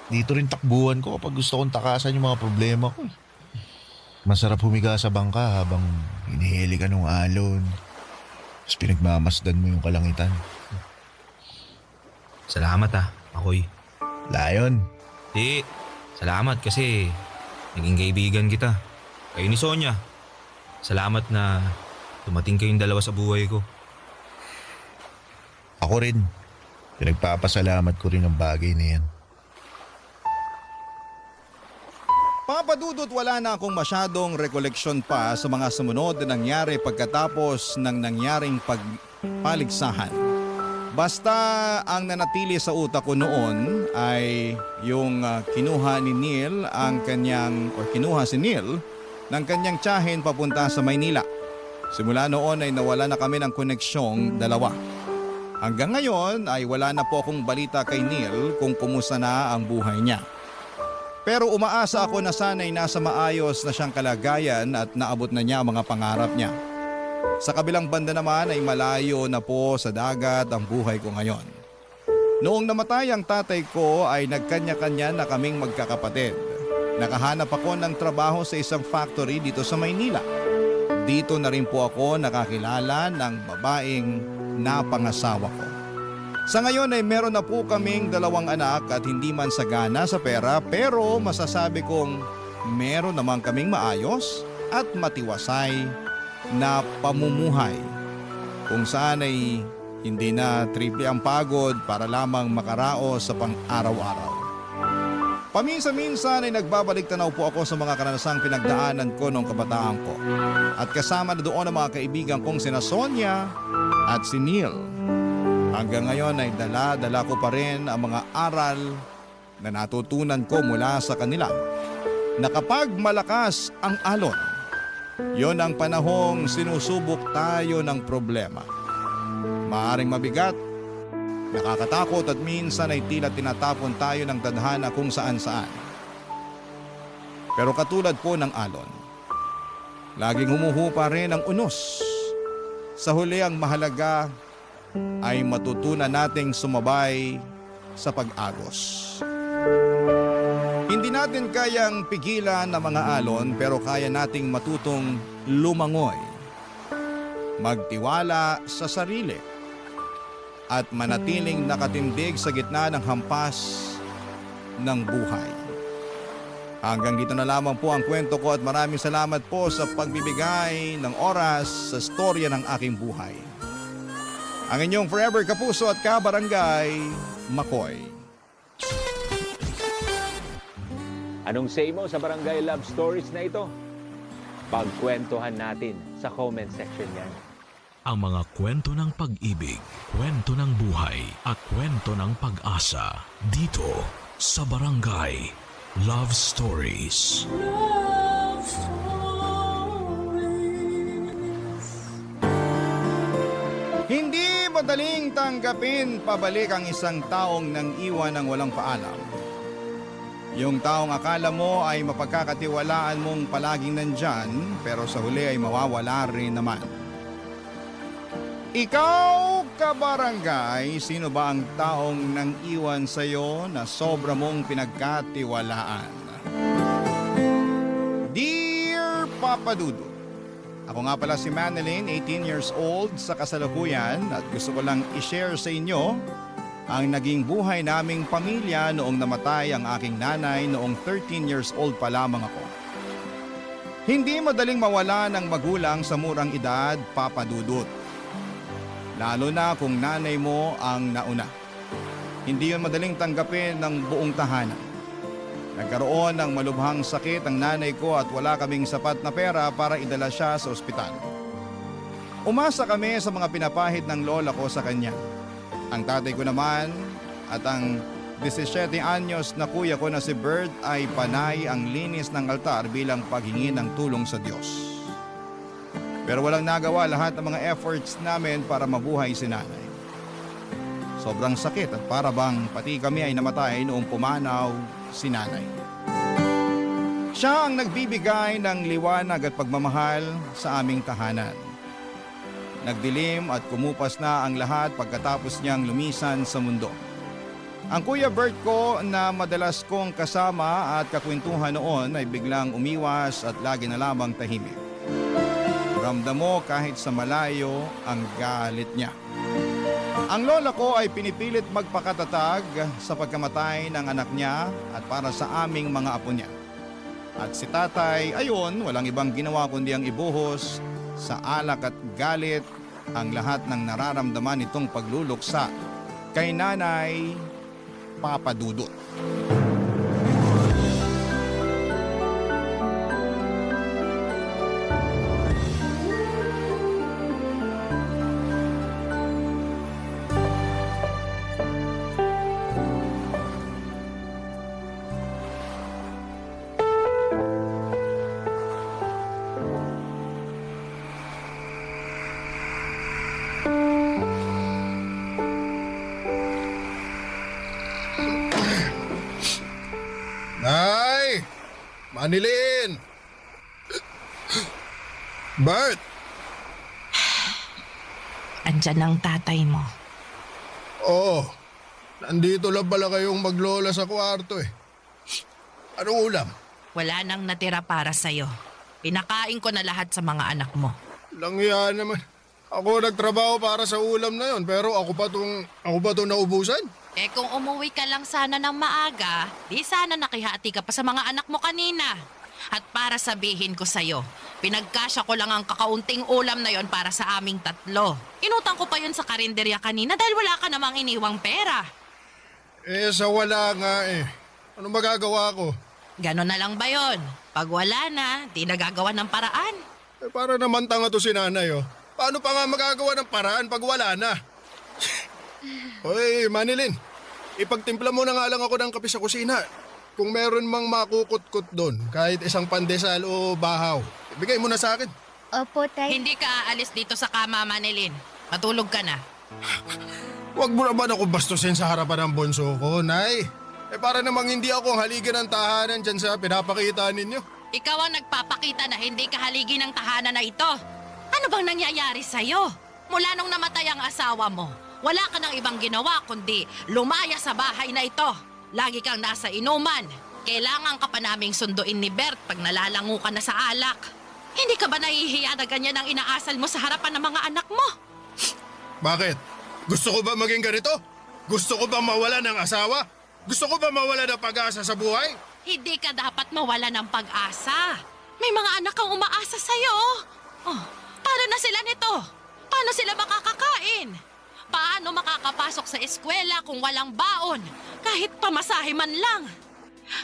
Dito rin takbuhan ko kapag gusto kong takasan yung mga problema ko. Masarap humiga sa bangka habang hinihili ka ng alon. Tapos pinagmamasdan mo yung kalangitan. Salamat Ako'y. Lion. Di, salamat kasi naging kaibigan kita. Kayo ni Sonia. Salamat na dumating kayong dalawa sa buhay ko. Ako rin. Pinagpapasalamat ko rin ang bagay na yan. Papa Dudut, wala na akong masyadong rekoleksyon pa sa mga sumunod na nangyari pagkatapos ng nangyaring pagpaligsahan. Basta ang nanatili sa utak ko noon ay yung kinuha si Neil ng kanyang tiyahin papunta sa Maynila. Simula noon ay nawala na kami ng koneksyong dalawa. Hanggang ngayon ay wala na po akong balita kay Neil kung kumusta na ang buhay niya. Pero umaasa ako na sana'y nasa maayos na siyang kalagayan at naabot na niya ang mga pangarap niya. Sa kabilang banda naman ay malayo na po sa dagat ang buhay ko ngayon. Noong namatay ang tatay ko ay nagkanya-kanya na kaming magkakapatid. Nakahanap ako ng trabaho sa isang factory dito sa Maynila. dito na rin po ako nakakilala ng babaeng napangasawa ko. Sa ngayon ay meron na po kaming 2 anak at hindi man sagana sa pera pero masasabi kong meron naman kaming maayos at matiwasay na pamumuhay. Kung saan ay hindi na triple ang pagod para lamang makaraos sa pang-araw-araw. Paminsan-minsan ay nagbabalik tanaw po ako sa mga karanasang pinagdaanan ko noong kabataan ko. At kasama na doon ang mga kaibigan kong sina Sonia at si Neil. Hanggang ngayon ay dala-dala ko pa rin ang mga aral na natutunan ko mula sa kanila. Na kapag malakas ang alon, yon ang panahong sinusubok tayo ng problema. Maaring mabigat, nakakatakot at minsan ay tila tinatapon tayo ng tadhana kung saan-saan. Pero katulad po ng alon, laging humuhupa rin ang unos. Sa huli ang mahalaga ay matutunan nating sumabay sa pag-agos. Hindi natin kayang pigilan ang mga alon pero kaya nating matutong lumangoy, magtiwala sa sarili, at manatiling nakatindig sa gitna ng hampas ng buhay. Hanggang dito na lamang po ang kwento ko at maraming salamat po sa pagbibigay ng oras sa storya ng aking buhay. Ang inyong forever kapuso at kabarangay, Makoy. Anong say mo sa Barangay Love Stories na ito? Pagkwentuhan natin sa comment section yan. Ang mga kwento ng pag-ibig, kwento ng buhay, at kwento ng pag-asa dito sa Barangay Love Stories. Hindi madaling tanggapin pabalik ang isang taong nang iwan ng walang paalam. Yung taong akala mo ay mapagkakatiwalaan mong palaging nandyan pero sa huli ay mawawala rin naman. Ikaw, kabarangay, sino ba ang taong nang iwan sa'yo na sobra mong pinagkatiwalaan? Dear Papa Dudut, ako nga pala si Manilyn, 18 years old sa kasalukuyan at gusto ko lang i-share sa inyo ang naging buhay naming pamilya noong namatay ang aking nanay noong 13 years old pa lamang ako. Hindi madaling mawala ng magulang sa murang edad, Papa Dudut. Lalo na kung nanay mo ang nauna. Hindi yun madaling tanggapin ng buong tahanan. Nagkaroon ng malubhang sakit ang nanay ko at wala kaming sapat na pera para idala siya sa ospital. Umasa kami sa mga pinapahid ng lola ko sa kanya. Ang tatay ko naman at ang 17 anyos na kuya ko na si Bert ay panay ang linis ng altar bilang paghingi ng tulong sa Diyos. Pero walang nagawa lahat ng mga efforts namin para mabuhay si nanay. Sobrang sakit at para bang pati kami ay namatay noong pumanaw si nanay. Siya ang nagbibigay ng liwanag at pagmamahal sa aming tahanan. Nagdilim at kumupas na ang lahat pagkatapos niyang lumisan sa mundo. Ang kuya Bert ko na madalas kong kasama at kakwentuhan noon ay biglang umiwas at lagi na lamang tahimik. Ramdam mo kahit sa malayo ang galit niya. Ang lola ko ay pinipilit magpakatatag sa pagkamatay ng anak niya at para sa aming mga apo niya. At si tatay, ayon, walang ibang ginawa kundi ang ibuhos sa alak at galit ang lahat ng nararamdaman nitong pagluluksa kay Nanay Papa Dudut. Nay! Manilyn! Bert! Andyan ang tatay mo. Oo. Nandito lang pala kayong maglola sa kwarto eh. Anong ulam? Wala nang natira para sa'yo. Pinakain ko na lahat sa mga anak mo. Langya naman. Ako nagtrabaho para sa ulam na yon, pero ako pa tong naubusan. Eh kung umuwi ka lang sana ng maaga, di sana nakihati ka pa sa mga anak mo kanina. At para sabihin ko sa'yo, pinagkasya ko lang ang kakaunting ulam na yon para sa aming tatlo. Inutang ko pa yun sa karinderya kanina dahil wala ka namang iniwang pera. Sa wala nga eh. Ano magagawa ko? Ganon na lang ba yon? Pag wala na, di nagagawa ng paraan. Para naman tanga to si nanay, oh. Paano pa nga magagawa ng paraan pag wala na? Hoy, Manilin. Ipagtimpla mo na nga lang ako ng kape sa kusina. Kung meron mang makukut-kut doon, kahit isang pandesal o bahaw, ibigay mo na sa akin. Opo, Tay. Hindi ka aalis dito sa kama, Manilin. Matulog ka na. Huwag mo naman ako bastusin sa harapan ng bonso ko, Nay. Para namang hindi ako ang haligi ng tahanan dyan sa pinapakita ninyo. Ikaw ang nagpapakita na hindi ka haligi ng tahanan na ito. Ano bang nangyayari sa'yo? Mula nung namatay ang asawa mo, wala ka nang ibang ginawa kundi lumaya sa bahay na ito. Lagi kang nasa inuman. Kailangan ka pa naming sunduin ni Bert pag nalalango ka na sa alak. Hindi ka ba nahihiya na ganyan ang inaasal mo sa harapan ng mga anak mo? Bakit? Gusto ko ba maging ganito? Gusto ko ba mawala ng asawa? Gusto ko ba mawala ng pag-asa sa buhay? Hindi ka dapat mawala ng pag-asa. May mga anak kang umaasa sa'yo. Oh, paano na sila nito? Paano sila makakakain? Paano makakapasok sa eskwela kung walang baon? Kahit pamasahe man lang.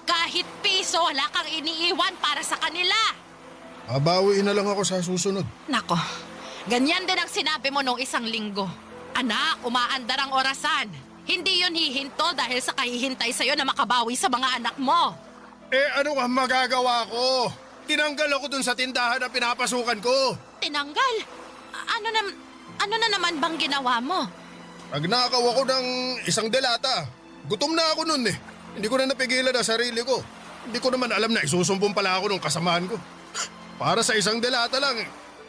Kahit piso, wala kang iniiwan para sa kanila. Babawiin na lang ako sa susunod. Nako, ganyan din ang sinabi mo nung isang linggo. Anak, umaandar ang orasan. Hindi yun hihinto dahil sa kahihintay sa'yo na makabawi sa mga anak mo. Ano ang magagawa ko? Tinanggal ako dun sa tindahan na pinapasukan ko. Tinanggal? Ano na naman bang ginawa mo? Nagnakaw ako ng isang delata. Gutom na ako nun eh. Hindi ko na napigilan ang sarili ko. Hindi ko naman alam na isusumpong pala ako ng kasamaan ko. Para sa isang delata lang,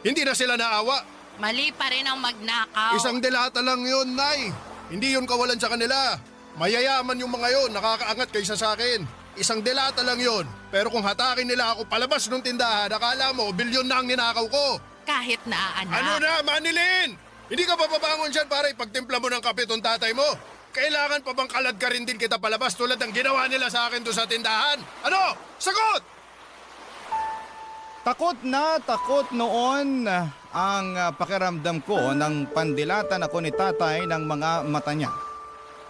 hindi na sila naawa. Mali pa rin ang magnakaw. Isang delata lang yun, Nay. Hindi yun kawalan sa kanila. Mayayaman yung mga yun, nakakaangat kaysa sa akin. Isang delata lang yun. Pero kung hatakin nila ako palabas ng tindahan, akala mo, bilyon na ang ninakaw ko. Kahit na, anak. Ano na, Manilin? Hindi ka pa pabangon dyan para ipagtimpla mo ng kape tong tatay mo? Kailangan pa bang kalad ka rin din kita palabas tulad ng ginawa nila sa akin doon sa tindahan? Ano? Sagot! Takot na takot noon ang pakiramdam ko nang pandilatan ako ni tatay ng mga mata niya.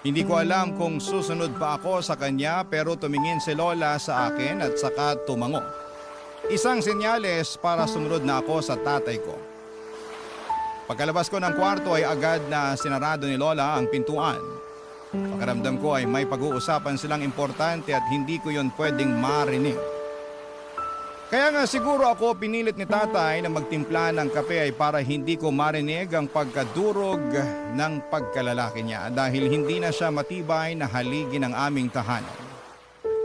Hindi ko alam kung susunod pa ako sa kanya pero tumingin si Lola sa akin at saka tumango. Isang senyales para sumunod na ako sa tatay ko. Pagkalabas ko ng kwarto ay agad na sinarado ni Lola ang pintuan. Pakiramdam ko ay may pag-uusapan silang importante at hindi ko yon pwedeng marinig. Kaya nga siguro ako pinilit ni tatay na magtimpla ng kape ay para hindi ko marinig ang pagkadurog ng pagkalalaki niya dahil hindi na siya matibay na haligi ng aming tahanan.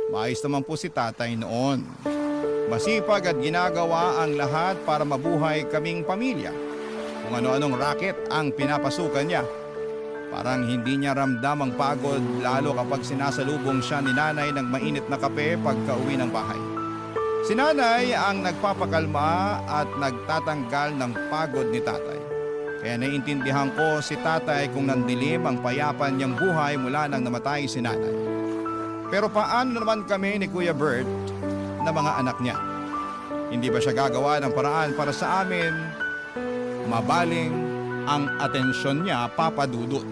Maayos naman po si tatay noon. Masipag at ginagawa ang lahat para mabuhay kaming pamilya. Kung ano-anong racket ang pinapasukan niya. Parang hindi niya ramdam ang pagod lalo kapag sinasalubong siya ni nanay ng mainit na kape pagka-uwi ng bahay. Si nanay ang nagpapakalma at nagtatanggal ng pagod ni tatay. Kaya naiintindihan ko si tatay kung nandilim ang payapa niyang buhay mula nang namatay si nanay. Pero paano naman kami ni Kuya Bert na mga anak niya? Hindi ba siya gagawa ng paraan para sa amin? Mabaling ang atensyon niya, Papa Dudut.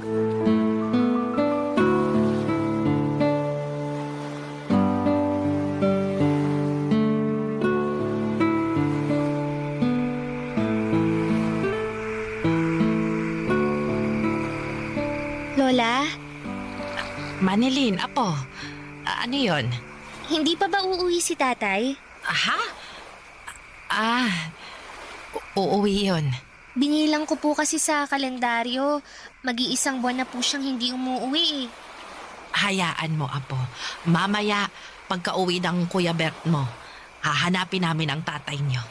Lola, Manilin, apo. Ano yon? hindi pa ba uuwi si tatay? Aha? Uuwi yun. Binilang ko po kasi sa kalendaryo. Mag-iisang buwan na po siyang hindi umuwi eh. Hayaan mo, apo. Mamaya, pagka-uwi ng Kuya Bert mo, hahanapin namin ang tatay niyo.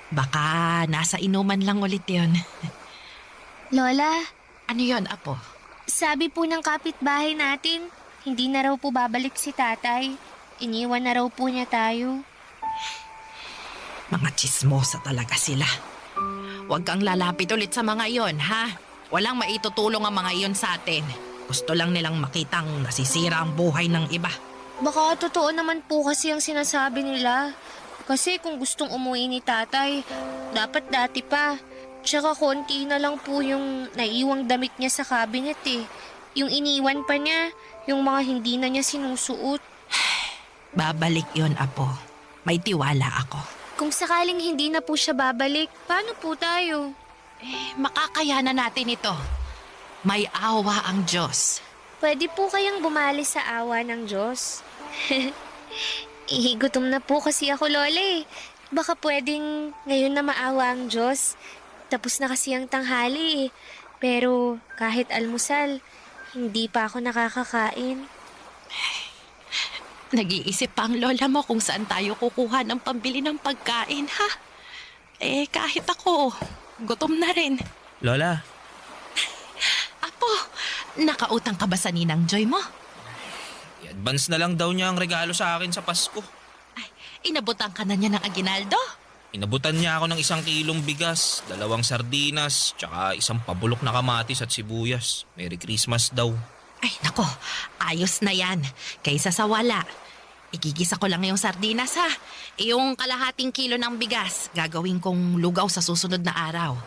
Baka nasa inuman lang ulit yun. Lola, Ano yon, apo? sabi po ng kapitbahay natin, hindi na raw po babalik si tatay. Iniwan na raw po niya tayo. Mga tsismosa talaga sila. Huwag kang lalapit ulit sa mga iyon, ha? Walang maitutulong ang mga iyon sa atin. Gusto lang nilang makitang nasisira ang buhay ng iba. Baka totoo naman po kasi ang sinasabi nila. Kasi kung gustong umuwi ni tatay, dapat dati pa. Tsaka konti na lang po yung naiiwang damit niya sa cabinet eh. Yung iniwan pa niya, yung mga hindi na niya sinusuot. Babalik yon, Apo. May tiwala ako. Kung sakaling hindi na po siya babalik, paano po tayo? Makakayanan natin ito. May awa ang Diyos. Pwede po kayang bumali sa awa ng Diyos. Gutom na po kasi ako, Lola eh. Baka pwedeng ngayon na maawa ang Diyos. Tapos na kasi ang tanghali eh. Pero kahit almusal, hindi pa ako nakakakain. Nag-iisip pa ang lola mo kung saan tayo kukuha ng pambili ng pagkain, ha? Kahit ako, gutom na rin. Lola, Apo, nakautang ka ba sa ninang Joy mo? i-advance na lang daw niya ang regalo sa akin sa Pasko. Inabutan ka na niya ng aginaldo? Inabutan niya ako ng 1 kilong bigas, 2 sardinas, tsaka 1 pabulok na kamatis at sibuyas. Merry Christmas daw. Ay, nako, ayos na yan. Kaysa sa wala. Igigisa ko lang yung sardinas, ha? Yung kalahating kilo ng bigas, gagawin kong lugaw sa susunod na araw.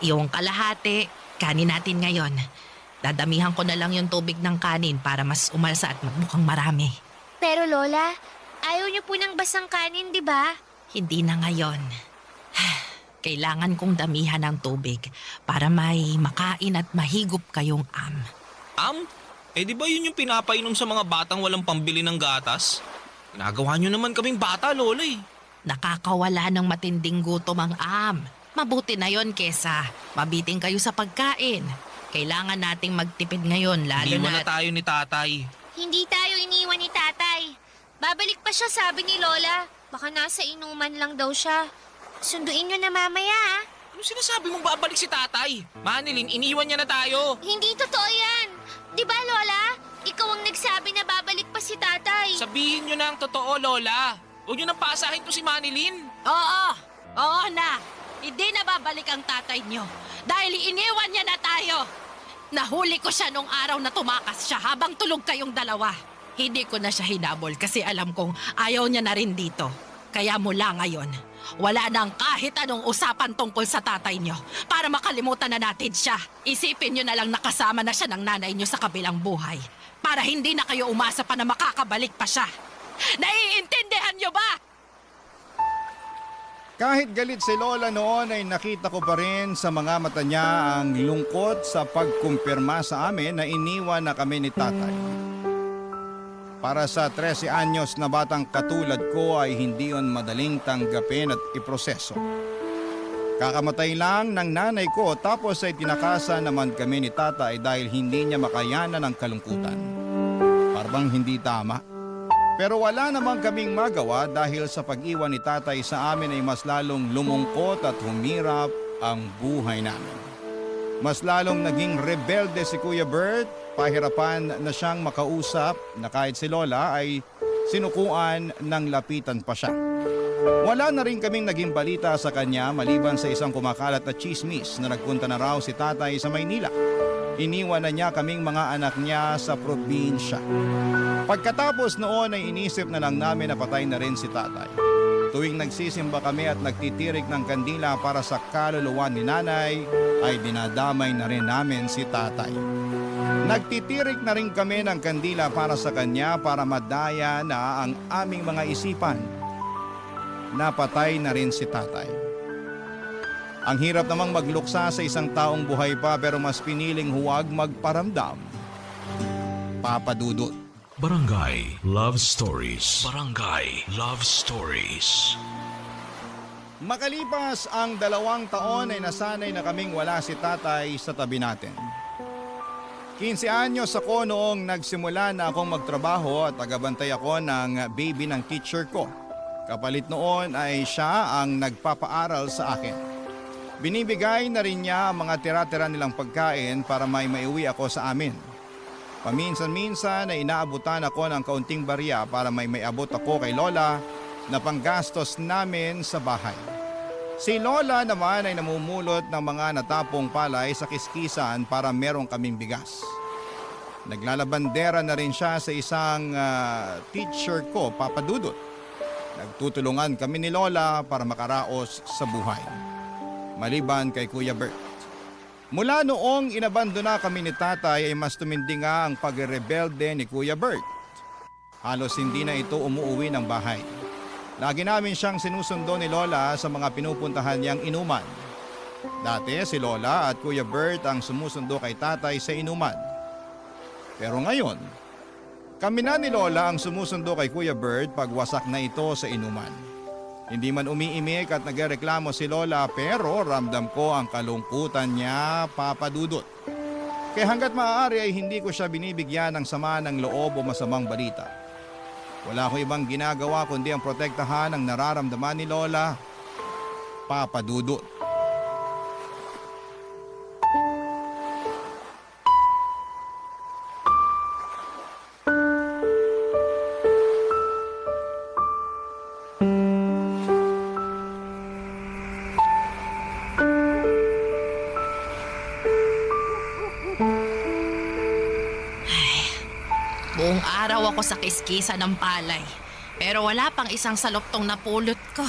Yung kalahati, kanin natin ngayon. Dadamihan ko na lang yung tubig ng kanin para mas umalsa at magmukhang marami. Pero Lola, ayaw niyo po ng basang kanin, di ba? Hindi na ngayon. Kailangan kong damihan ng tubig para may makain at mahigop kayong Di ba yun yung pinapainom sa mga batang walang pambili ng gatas? Ginagawa nyo naman kaming bata, Lola eh. Nakakawala ng matinding gutom ang Mabuti na yon kesa mabiting kayo sa pagkain. Kailangan nating magtipid ngayon lalo Iniwan na... na tayo ni tatay. Hindi tayo iniwan ni tatay. Babalik pa siya, sabi ni Lola. Baka nasa inuman lang daw siya. Sunduin niyo na mamaya, ah. Ano sinasabi mong babalik si tatay? Manilin, iniwan niya na tayo. Hindi totoo yan. Di ba, Lola? Ikaw ang nagsabi na babalik pa si tatay. Sabihin nyo na ang totoo, Lola. Huwag nyo nang paasahin to si Manilin. Oo na. Hindi na babalik ang tatay niyo dahil iniwan niya na tayo. Nahuli ko siya nung araw na tumakas siya habang tulog kayong dalawa. Hindi ko na siya hinabol kasi alam kong ayaw niya na rin dito. Kaya mula ngayon, wala nang kahit anong usapan tungkol sa tatay niyo para makalimutan na natin siya. Isipin niyo na lang nakasama na siya ng nanay niyo sa kabilang buhay para hindi na kayo umasa pa na makakabalik pa siya. Naiintindihan niyo ba? Kahit galit si Lola noon ay nakita ko pa rin sa mga mata niya ang lungkot sa pagkumpirma sa amin na iniwan na kami ni tatay. Para sa 13 anyos na batang katulad ko ay hindi yon madaling tanggapin at iproseso. Kakamatay lang ng nanay ko tapos ay tinakasan naman kami ni tatay dahil hindi niya makayanan ang kalungkutan. Parang hindi tama. Pero wala namang kaming magawa dahil sa pag-iwan ni tatay sa amin ay mas lalong lumungkot at humirap ang buhay namin. Mas lalong naging rebelde si Kuya Bert, pahirapan na siyang makausap na kahit si Lola ay sinukuan ng lapitan pa siya. Wala na rin kaming naging balita sa kanya maliban sa isang kumakalat na chismis na nagpunta na raw si tatay sa Maynila. Iniwan na niya kaming mga anak niya sa probinsya. Pagkatapos noon ay inisip na lang namin na patay na rin si tatay. Tuwing nagsisimba kami at nagtitirik ng kandila para sa kaluluwa ni nanay, ay dinadamay na rin namin si tatay. Nagtitirik na rin kami ng kandila para sa kanya para madaya na ang aming mga isipan. Napatay na rin si tatay. Ang hirap namang magluksa sa isang taong buhay pa pero mas piniling huwag magparamdam. Papa Dudut. Barangay Love Stories. Barangay Love Stories. Makalipas ang 2 taon ay nasanay na kaming wala si tatay sa tabi natin. 15 anyos ako noong nagsimula na akong magtrabaho at tagabantay ako ng baby ng teacher ko. Kapalit noon ay siya ang nagpapaaral sa akin. Binibigay na rin niya ang mga tira-tira nilang pagkain para may maiuwi ako sa amin. Paminsan-minsan ay inaabutan ako ng kaunting barya para may maiabot ako kay Lola na panggastos namin sa bahay. Si Lola naman ay namumulot ng mga natapong palay sa kiskisan para merong kaming bigas. Naglalabandera na rin siya sa isang teacher ko, Papa Dudut. Nagtutulungan kami ni Lola para makaraos sa buhay. Maliban kay Kuya Bert. Mula noong inabandona kami ni Tatay ay mas tumindi nga ang pagrebelde ni Kuya Bert. Halos hindi na ito umuuwi ng bahay. Lagi namin siyang sinusundo ni Lola sa mga pinupuntahan niyang inuman. Dati si Lola at Kuya Bert ang sumusundo kay Tatay sa inuman. Pero ngayon, kami na ni Lola ang sumusundo kay Kuya Bert pag wasak na ito sa inuman. Hindi man umiimik at nagreklamo si Lola pero ramdam ko ang kalungkutan niya, Papa Dudut. Kaya hanggat maaari ay hindi ko siya binibigyan ng sama ng loob o masamang balita. Wala ko ibang ginagawa kundi ang protektahan ang nararamdaman ni Lola, Papa Dudut. Buong araw ako sa kiskisa ng palay. Pero wala pang isang saloktong napulot ko.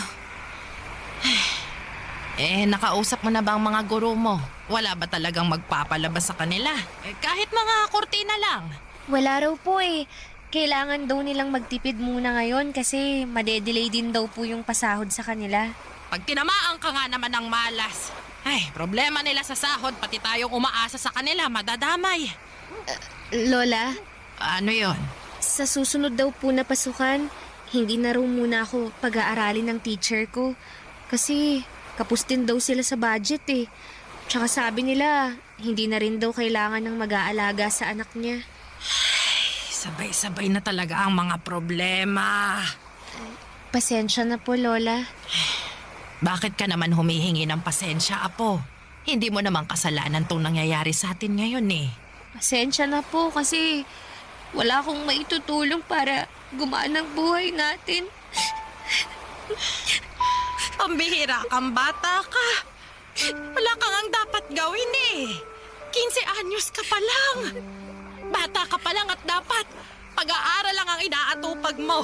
Nakausap mo na ba ang mga guro mo? Wala ba talagang magpapalabas sa kanila? Kahit mga kurtina lang. Wala raw po eh. Kailangan daw nilang magtipid muna ngayon kasi madedelay din daw po yung pasahod sa kanila. Pag tinamaan ka nga naman ng malas. Problema nila sa sahod, pati tayong umaasa sa kanila, madadamay. Lola, Ano yon? sa susunod daw po na pasukan, hindi na raw muna ako pag-aaralin ng teacher ko. Kasi kapos din daw sila sa budget eh. Tsaka sabi nila, hindi na rin daw kailangan ng mag-aalaga sa anak niya. Sabay-sabay na talaga ang mga problema. Pasensya na po, Lola. Bakit ka naman humihingi ng pasensya, Apo? Hindi mo naman kasalanan tong nangyayari sa atin ngayon eh. Pasensya na po kasi wala akong maitutulong para gumaan ang buhay natin. Pambihira kang bata ka. Wala kang ang dapat gawin eh. 15 anyos ka pa lang. Bata ka pa lang at dapat pag-aaral lang ang inaatupag mo.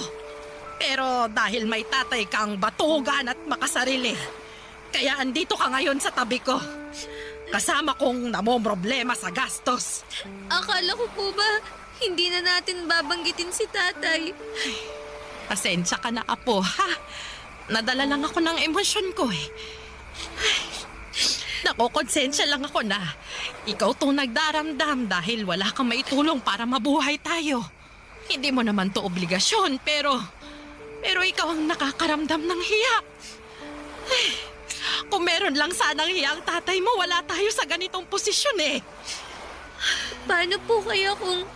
Pero dahil may tatay kang batugan at makasarili, kaya andito ka ngayon sa tabi ko. Kasama kong namomroblema sa gastos. Akala ko po ba hindi na natin babanggitin si tatay? Pasensya ka na, Apo, ha? Nadala lang ako ng emosyon ko eh. Nakokonsensya lang ako na ikaw tong nagdaramdam dahil wala kang maitulong para mabuhay tayo. Hindi mo naman to obligasyon, pero ikaw ang nakakaramdam ng hiya. Kung meron lang sanang hiya ang tatay mo, wala tayo sa ganitong posisyon eh. Paano po kaya kung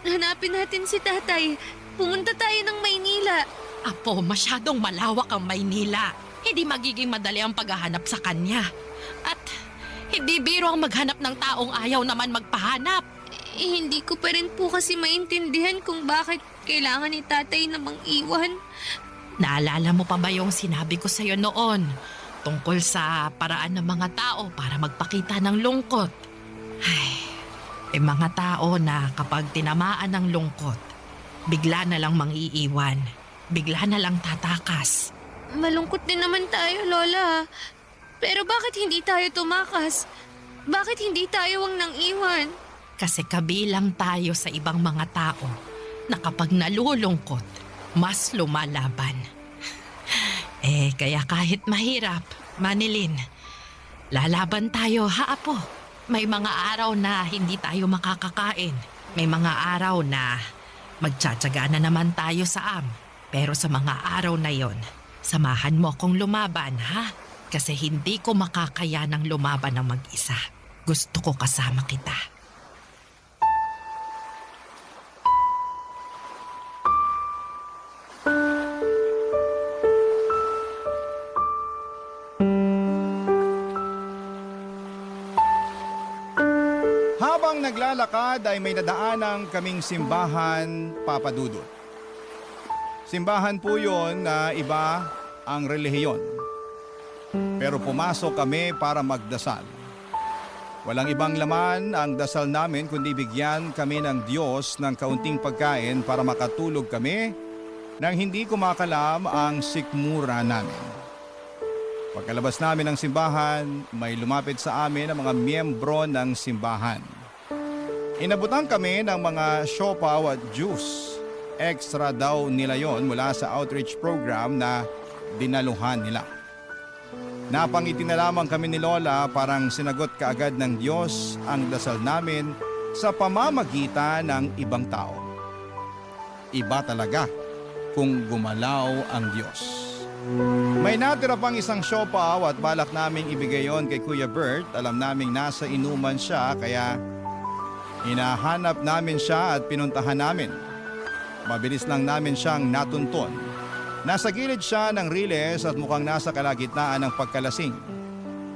hanapin natin si tatay? Pumunta tayo ng Maynila. Apo, masyadong malawak ang Maynila. Hindi magiging madali ang paghahanap sa kanya. At hindi biro ang maghanap ng taong ayaw naman magpahanap. Hindi ko pa rin po kasi maintindihan kung bakit kailangan ni tatay namang iwan. Naalala mo pa ba yung sinabi ko sa'yo noon? Tungkol sa paraan ng mga tao para magpakita ng lungkot. Mga tao na kapag tinamaan ng lungkot, bigla na lang mangiiwan. Bigla na lang tatakas. Malungkot din naman tayo, Lola. Pero bakit hindi tayo tumakas? Bakit hindi tayo ang nang iwan? Kasi kabilang tayo sa ibang mga tao na kapag nalulungkot, mas lumalaban. Kaya kahit mahirap, Manilin, lalaban tayo, ha, Apo? May mga araw na hindi tayo makakakain. May mga araw na magtsatsaga na naman tayo sa Pero sa mga araw na yon, samahan mo kong lumaban, ha? Kasi hindi ko makakaya ng lumaban ng mag-isa. Gusto ko kasama kita. Habang naglalakad ay may nadaanang kaming simbahan, Papa Dudut. Simbahan po yun na iba ang relihiyon. Pero pumasok kami para magdasal. Walang ibang laman ang dasal namin kundi bigyan kami ng Diyos ng kaunting pagkain para makatulog kami nang hindi kumakalam ang sikmura namin. Pagkalabas namin ng simbahan, may lumapit sa amin ang mga miyembro ng simbahan. Inabutan kami ng mga siopaw at juice. Extra daw nila yon mula sa outreach program na dinaluhan nila. Napangiti na lamang kami ni Lola, parang sinagot kaagad ng Diyos ang dasal namin sa pamamagitan ng ibang tao. Iba talaga kung gumalaw ang Diyos. May natira pang isang siopaw at balak naming ibigay yon kay Kuya Bert. Alam naming nasa inuman siya kaya hinahanap namin siya at pinuntahan namin. Mabilis lang namin siyang natuntun. Nasa gilid siya ng riles at mukhang nasa kalagitnaan ng pagkalasing.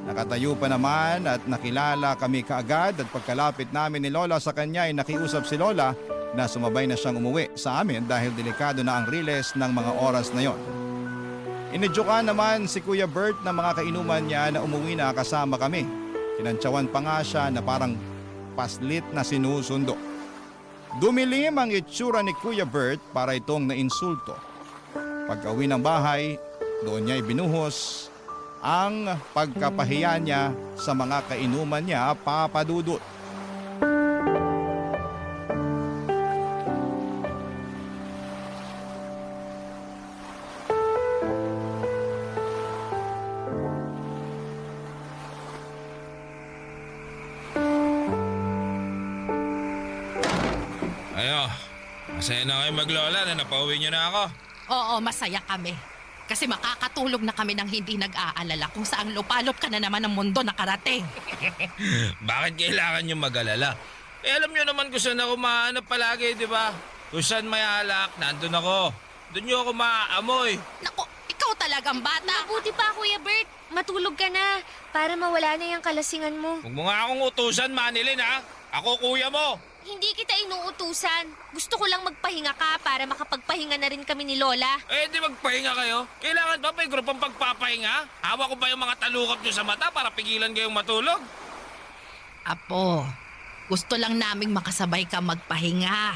Nakatayo pa naman at nakilala kami kaagad at pagkalapit namin ni Lola sa kanya ay nakiusap si Lola na sumabay na siyang umuwi sa amin dahil delikado na ang riles ng mga oras na yon. Inidyokan naman si Kuya Bert na mga kainuman niya na umuwi na kasama kami. Kinantsawan pa nga siya na parang paslit na sinusundo. Dumilim ang itsura ni Kuya Bert para itong nainsulto. Pagka-uwi ng bahay, doon niya ibinuhos ang pagkapahiya niya sa mga kainuman niya, Papa Dudut. Ayo, masaya na kayo maglola na napauwi niyo na ako. Oo, masaya kami. Kasi makakatulog na kami ng hindi nag-aalala kung saang lupalop ka na naman ng mundo nakarating. Bakit kailangan niyo mag-alala? Eh alam niyo naman kung saan ako mahanap palagi, di ba? Kung saan may alak, nandun ako. Doon niyo ako maaamoy. Naku, ikaw talagang bata. Mabuti pa, Kuya Bert. Matulog ka na para mawala na yung kalasingan mo. Huwag mo nga akong utusan, Manilin, ha? Ako kuya mo. Hindi kita inuutusan. Gusto ko lang magpahinga ka para makapagpahinga na rin kami ni Lola. Eh, di magpahinga kayo. Kailangan ba may grupang pagpapahinga? Hawa ko ba yung mga talukap niyo sa mata para pigilan kayong matulog? Apo, gusto lang naming makasabay ka magpahinga.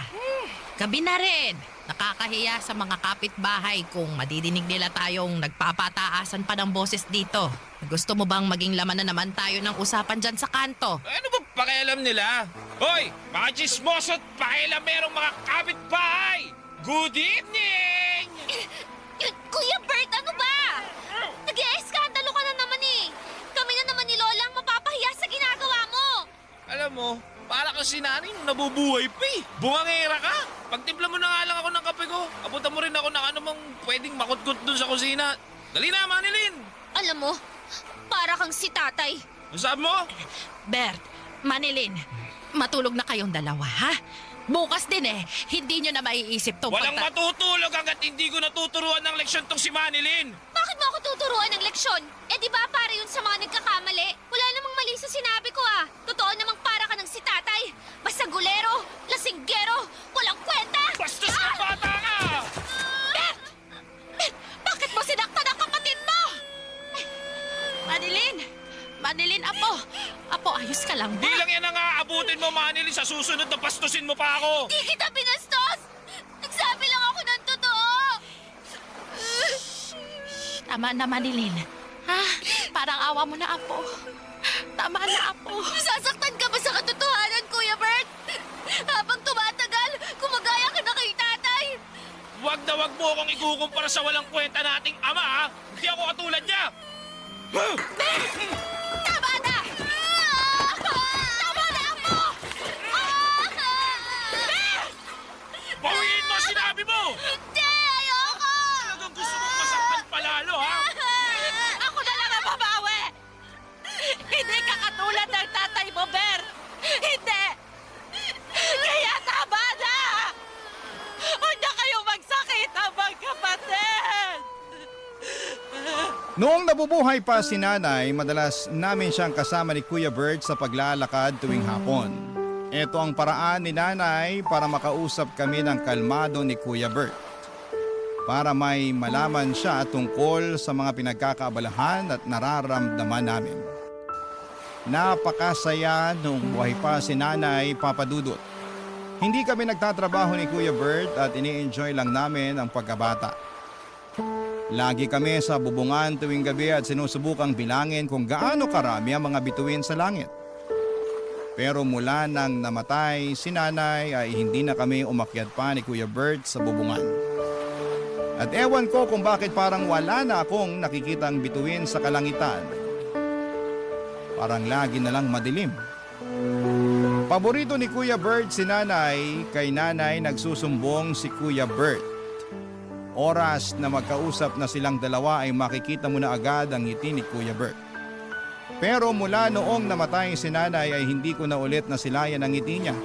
Gabi na rin. Nakakahiya sa mga kapitbahay kung madidinig nila tayong nagpapataasan pa ng boses dito. Gusto mo bang maging laman na naman tayo ng usapan dyan sa kanto? Ano ba pakialam nila? Hoy, mga chismoso't pakialamerong mga kapitbahay! Good evening! Kuya Bert, ano ba? Nag-e-eskandalo ka na naman eh. Kami na naman ni Lola ang mapapahiya sa ginagawa mo. Alam mo, para kasi nanay nung nabubuhay pa eh. Bungangera ka! Pagtimpla mo na nga lang ako ng kape ko. Abutan mo rin ako ng anumang pwedeng makutkot dun sa kusina. Dali na, Manilin! Alam mo, para kang si tatay. Ano sabi mo? Bert, Manilin, matulog na kayong dalawa, ha? Bukas din hindi nyo na maiisip tong Walang matutulog hanggat hindi ko natuturuan ng leksyon tong si Manilin! Bakit mo ako tuturuan ng leksyon? Eh di ba para yun sa mga nagkakamali? Wala namang mali sa sinabi ko ah. Totoo namang para ka ng si tatay. Basta gulero, lasinggero, walang kwenta! Bastos na bata ka! Bert! Bert, bakit mo sinaktan ang kapatid mo? Manilin! Manilin, Apo! Apo, ayos ka lang ba? Di lang yan ang aabutin mo, Manilin. Sa susunod na pastusin mo pa ako! Di kita pinastos! Nagsabi lang ako ng totoo! Tama na, Manilin. Ha? Parang awa mo na, Apo. Tama na, Apo. Nasasaktan ka ba sa katotohanan, Kuya Bert? Habang tumatagal, gumagaya ka na kay tatay. Wag na wag mo akong ikukumpara sa walang kwenta nating ama, ha? Hindi ako katulad niya! Tama na! Tama na, Apo! Bawiin mo ang sinabi mo! Hindi! Ayoko! Talagang gusto mong masaktan palalo, ha? Ako na lang ang babawi! Hindi ka katulad ng tatay mo, Bert! Hindi! Kaya tama na! Huwag na kayo magsakit ang magkapatid! Noong nabubuhay pa si nanay, madalas namin siyang kasama ni Kuya Bert sa paglalakad tuwing hapon. Ito ang paraan ni nanay para makausap kami ng kalmado ni Kuya Bert. para may malaman siya tungkol sa mga pinagkakaabalahan at nararamdaman namin. Napakasaya nung buhay pa si Nanay Papadudut. Hindi kami nagtatrabaho ni Kuya Bert at ini-enjoy lang namin ang pagkabata. Lagi kami sa bubungan tuwing gabi at sinusubukang bilangin kung gaano karami ang mga bituin sa langit. Pero mula nang namatay si Nanay ay hindi na kami umakyat pa ni Kuya Bert sa bubungan. At ewan ko kung bakit parang wala na akong nakikitang bituin sa kalangitan. Parang lagi na lang madilim. Paborito ni Kuya Bert si Nanay, kay Nanay nagsusumbong si Kuya Bert. Oras na magkausap na silang dalawa ay makikita mo na agad ang ngiti ni Kuya Bert. Pero mula noong namatay si Nanay ay hindi ko na ulit nasilayan ang ngiti niya.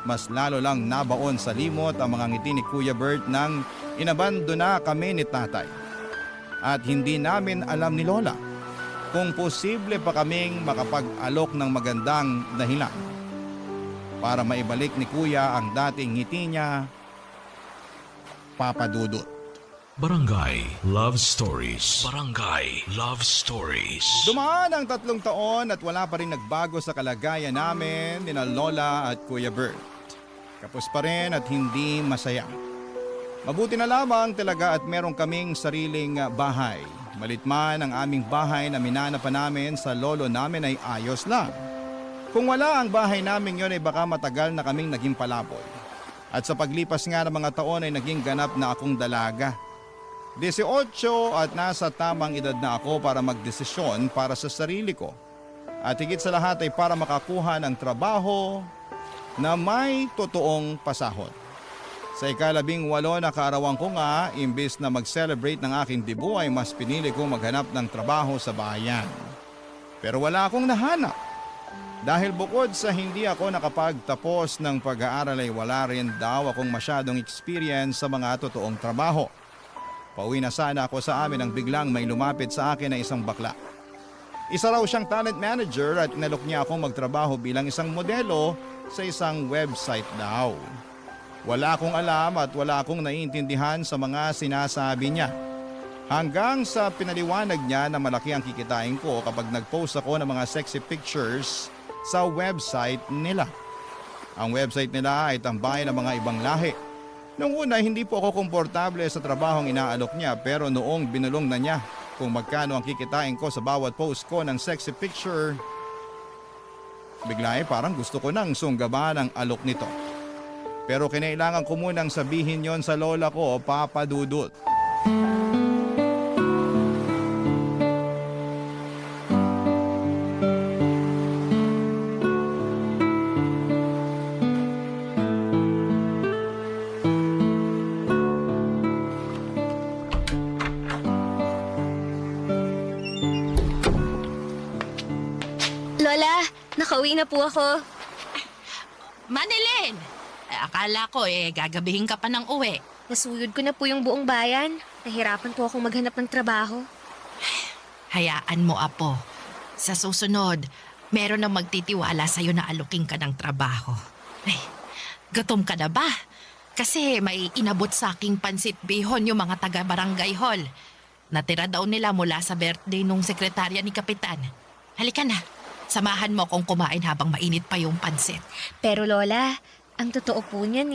Mas lalo lang nabaon sa limot ang mga ngiti ni Kuya Bert nang inabandona kami ni Tatay. At hindi namin alam ni Lola kung posible pa kaming makapag-alok ng magandang dahilan para maibalik ni Kuya ang dating ngiti niya, Papadudut. Barangay Love Stories. Barangay Love Stories. Dumaan ang 3 taon at wala pa rin nagbago sa kalagayan namin ni Lola at Kuya Bert. Kapos pa rin at hindi masaya. Mabuti na lamang talaga at meron kaming sariling bahay. Malit man ang aming bahay na minana pa namin sa lolo namin ay ayos lang. Kung wala ang bahay namin yon ay baka matagal na kaming naging palaboy. At sa paglipas nga ng mga taon ay naging ganap na akong dalaga. 18 at nasa tamang edad na ako para magdesisyon para sa sarili ko. At higit sa lahat ay para makakuha ng trabaho na may totoong pasahod. Sa ika-18 na kaarawan ko nga, imbis na mag-celebrate ng aking debut ay mas pinili kong maghanap ng trabaho sa bayan. Pero wala akong nahanap. Dahil bukod sa hindi ako nakapagtapos ng pag-aaral ay wala rin daw akong masyadong experience sa mga totoong trabaho. Pauwi na sana ako sa amin nang biglang may lumapit sa akin na isang bakla. Isa raw siyang talent manager at inalok niya akong magtrabaho bilang isang modelo sa isang website daw. Wala akong alam at wala akong naiintindihan sa mga sinasabi niya. Hanggang sa pinaliwanag niya na malaki ang kikitain ko kapag nag-post ako ng mga sexy pictures sa website nila. Ang website nila ay tambayan ng mga ibang lahi. Noong una hindi po ako komportable sa trabahong inaalok niya pero noong binulong na niya kung magkano ang kikitain ko sa bawat post ko ng sexy picture, bigla ay parang gusto ko nang sunggaban ang alok nito. Pero kinailangan ko munang sabihin yon sa lola ko, Papadudut. Lola, nakauwi na po ako. Manilin! Akala ko gagabihin ka pa ng uwi. Nasuyod ko na po yung buong bayan. Nahirapan po akong maghanap ng trabaho. Hayaan mo, Apo. Sa susunod, meron na magtitiwala sa'yo na aluking ka ng trabaho. Ay, gutom ka na ba? Kasi may inabot sa aking pansit bihon yung mga taga-barangay hall. Natira daw nila mula sa birthday nung sekretarya ni Kapitan. Halika na, samahan mo akong kumain habang mainit pa yung pansit. Pero Lola, ang totoo po niyan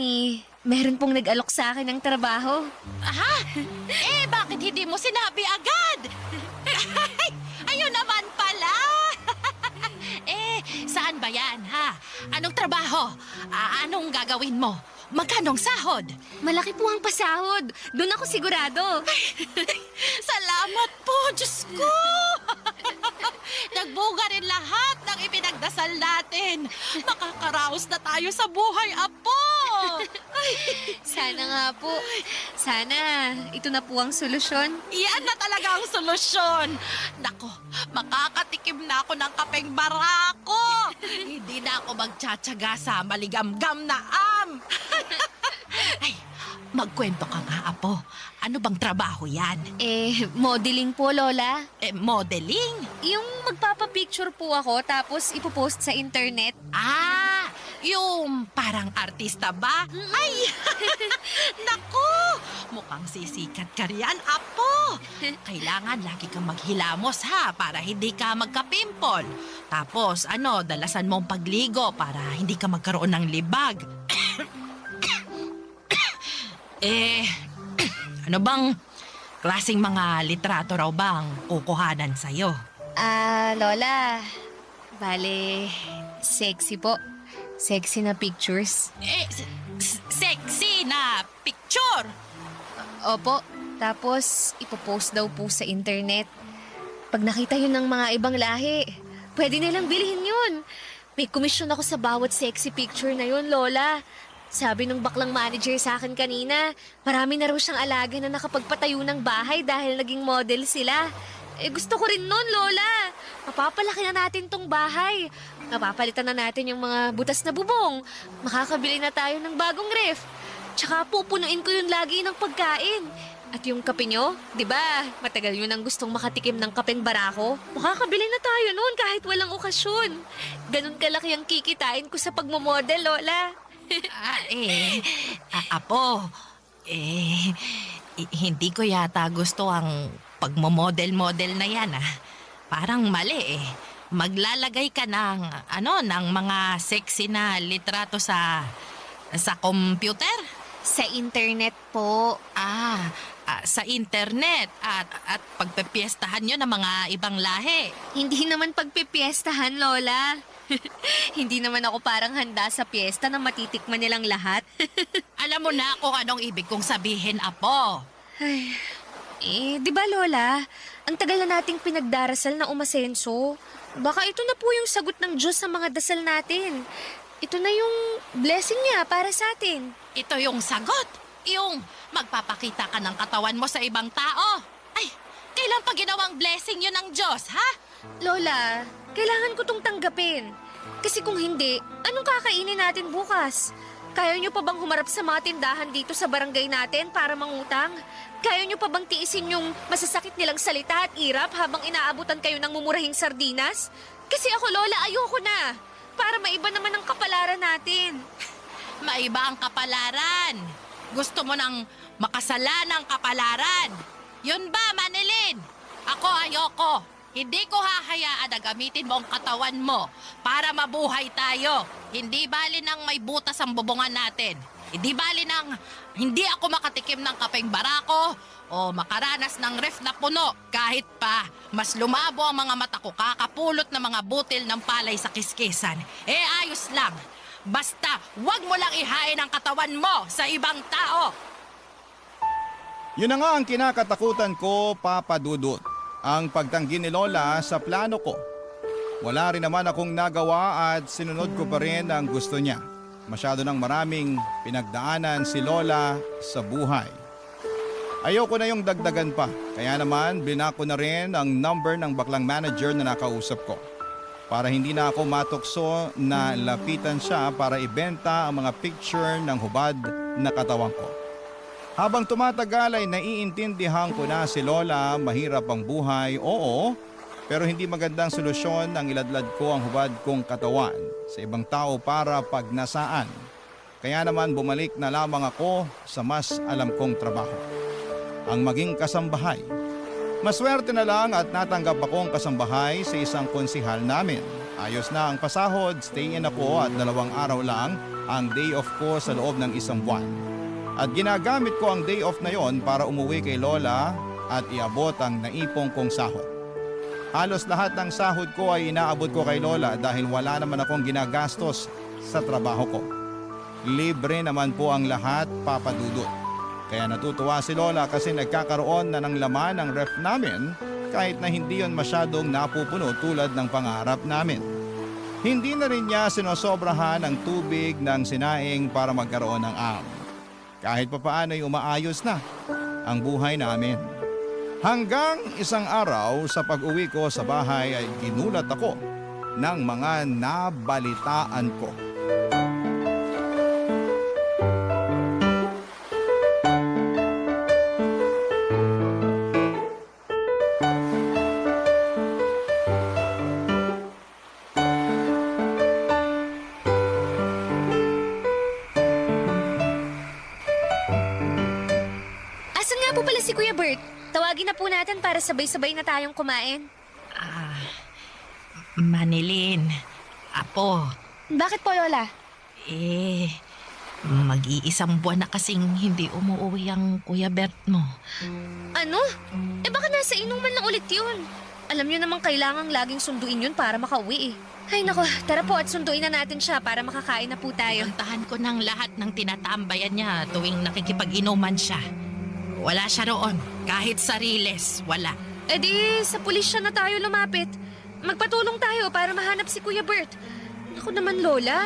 meron pong nag-alok sa akin ng trabaho. Aha! Bakit hindi mo sinabi agad? Ayun naman pala! Saan ba yan, ha? Anong trabaho? Anong gagawin mo? Magkanong sahod? Malaki po ang pasahod. Doon ako sigurado. Salamat po, Diyos ko! Nagbuga rin lahat ng ipinagdasal natin. Makakaraos na tayo sa buhay, Apo! Sana nga po. Sana ito na po ang solusyon. Yan na talaga ang solusyon. Nako, makakatikim na ako ng kapeng barako. Hindi na ako magtsatsaga sa maligamgam na am. Ay, magkwento ka nga, Apo. Ano bang trabaho yan? Modeling po, Lola. Modeling? Yung magpapapicture po ako tapos ipopost sa internet. Yung parang artista ba? Ay! Naku! Mukhang sisikat ka riyan, Apo. Kailangan lagi kang maghilamos ha, para hindi ka magka-pimple. Tapos dalasan mong pagligo para hindi ka magkaroon ng libag. Ano bang klaseng mga litrato raw bang kukuhanan sa'yo? Lola, bale, sexy po. Sexy na pictures. Sexy na picture! Opo, tapos ipopost daw po sa internet. Pag nakita yun ng mga ibang lahi, pwede nilang bilhin yun. May komisyon ako sa bawat sexy picture na yun, Lola. Sabi nung baklang manager sa akin kanina, marami na raw siyang alaga na nakapagpatayo ng bahay dahil naging model sila. Gusto ko rin nun, Lola. Mapapalaki na natin tong bahay. Mapapalitan na natin yung mga butas na bubong. Makakabili na tayo ng bagong ref. Tsaka pupunuin ko yun lagi ng pagkain. At yung kape nyo, di ba? Matagal nyo nang gustong makatikim ng kapeng barako. Makakabili na tayo noon kahit walang okasyon. Ganun kalaki ang kikitain ko sa pagmamodel, Lola. Apo, hindi ko yata gusto ang pagmamodel-model na yan Parang mali Maglalagay ka ng mga sexy na litrato sa computer? Sa internet po. Sa internet at pagpepiestahan nyo ng mga ibang lahi. Hindi naman pagpipiestahan, Lola. Hindi naman ako parang handa sa piyesta na matitikman nilang lahat. Alam mo na kung anong ibig kong sabihin, Apo. Di ba, Lola? Ang tagal na nating pinagdarasal na umasenso. Baka ito na po yung sagot ng Diyos sa mga dasal natin. Ito na yung blessing niya para sa atin. Ito yung sagot. Yung magpapakita ka ng katawan mo sa ibang tao. Ay, kailan pa ginawang blessing yun ng Diyos, ha? Lola, kailangan ko tong tanggapin. Kasi kung hindi, anong kakainin natin bukas? Kaya niyo pa bang humarap sa mga tindahan dito sa barangay natin para mangutang? Kaya niyo pa bang tiisin yung masasakit nilang salita at irap habang inaabutan kayo ng mumurahing sardinas? Kasi ako, Lola, ayoko na. Para maiba naman ang kapalaran natin. Maiba ang kapalaran. Gusto mo nang makasala ng kapalaran. Yun ba, Manilin? Ako ayoko. Hindi ko hahayaan na gamitin mo ang katawan mo para mabuhay tayo. Hindi bali nang may butas ang bubungan natin. Hindi bali nang hindi ako makatikim ng kapeng barako o makaranas ng ref na puno kahit pa mas lumabo ang mga mata ko kakapulot ng mga butil ng palay sa kiskisan. Ayos lang. Basta wag mo lang ihain ang katawan mo sa ibang tao. Yun na nga ang kinakatakutan ko, Papa Dudut. Ang pagtanggi ni Lola sa plano ko. Wala rin naman akong nagawa at sinunod ko pa rin ang gusto niya. Masyado nang maraming pinagdaanan si Lola sa buhay. Ayoko na yung dagdagan pa, kaya naman binako na rin ang number ng baklang manager na nakausap ko. Para hindi na ako matukso na lapitan siya para ibenta ang mga picture ng hubad na katawan ko. Habang tumatagal ay naiintindihan ko na si Lola, mahirap ang buhay, oo, pero hindi magandang solusyon ang iladlad ko ang hubad kong katawan sa ibang tao para pagnasaan. Kaya naman bumalik na lamang ako sa mas alam kong trabaho, ang maging kasambahay. Maswerte na lang at natanggap akong kasambahay sa isang konsihal namin. Ayos na ang pasahod, stay in ako at 2 araw lang ang day off ko sa loob ng 1 buwan. At ginagamit ko ang day off na yon para umuwi kay Lola at iabot ang naipong kong sahod. Halos lahat ng sahod ko ay inaabot ko kay Lola dahil wala naman akong ginagastos sa trabaho ko. Libre naman po ang lahat, Papa Dudut. Kaya natutuwa si Lola kasi nagkakaroon na ng laman ang ref namin kahit na hindi yon masyadong napupuno tulad ng pangarap namin. Hindi na rin niya sinosobrahan ang tubig ng sinaing para magkaroon ng am. Kahit papaano ay umaayos na ang buhay namin. Hanggang isang araw sa pag-uwi ko sa bahay ay ginulat ako ng mga nabalitaan ko. nga po pala si Kuya Bert. Tawagin na po natin para sabay-sabay na tayong kumain. Manilin, Apo, Bakit po, Lola? mag-iisang buwan na kasing hindi umuwi ang Kuya Bert mo. Ano? Baka nasa inuman lang ulit yun. Alam niyo naman kailangang laging sunduin yun para makauwi eh. Ay nako, tara po at sunduin na natin siya para makakain na po tayo. Puntahan ko ng lahat ng tinatambayan niya tuwing nakikipag-inuman siya. Wala siya roon, kahit sa Riles, wala. Di, sa pulisya na tayo lumapit. Magpatulong tayo para mahanap si Kuya Bert. Naku naman, Lola.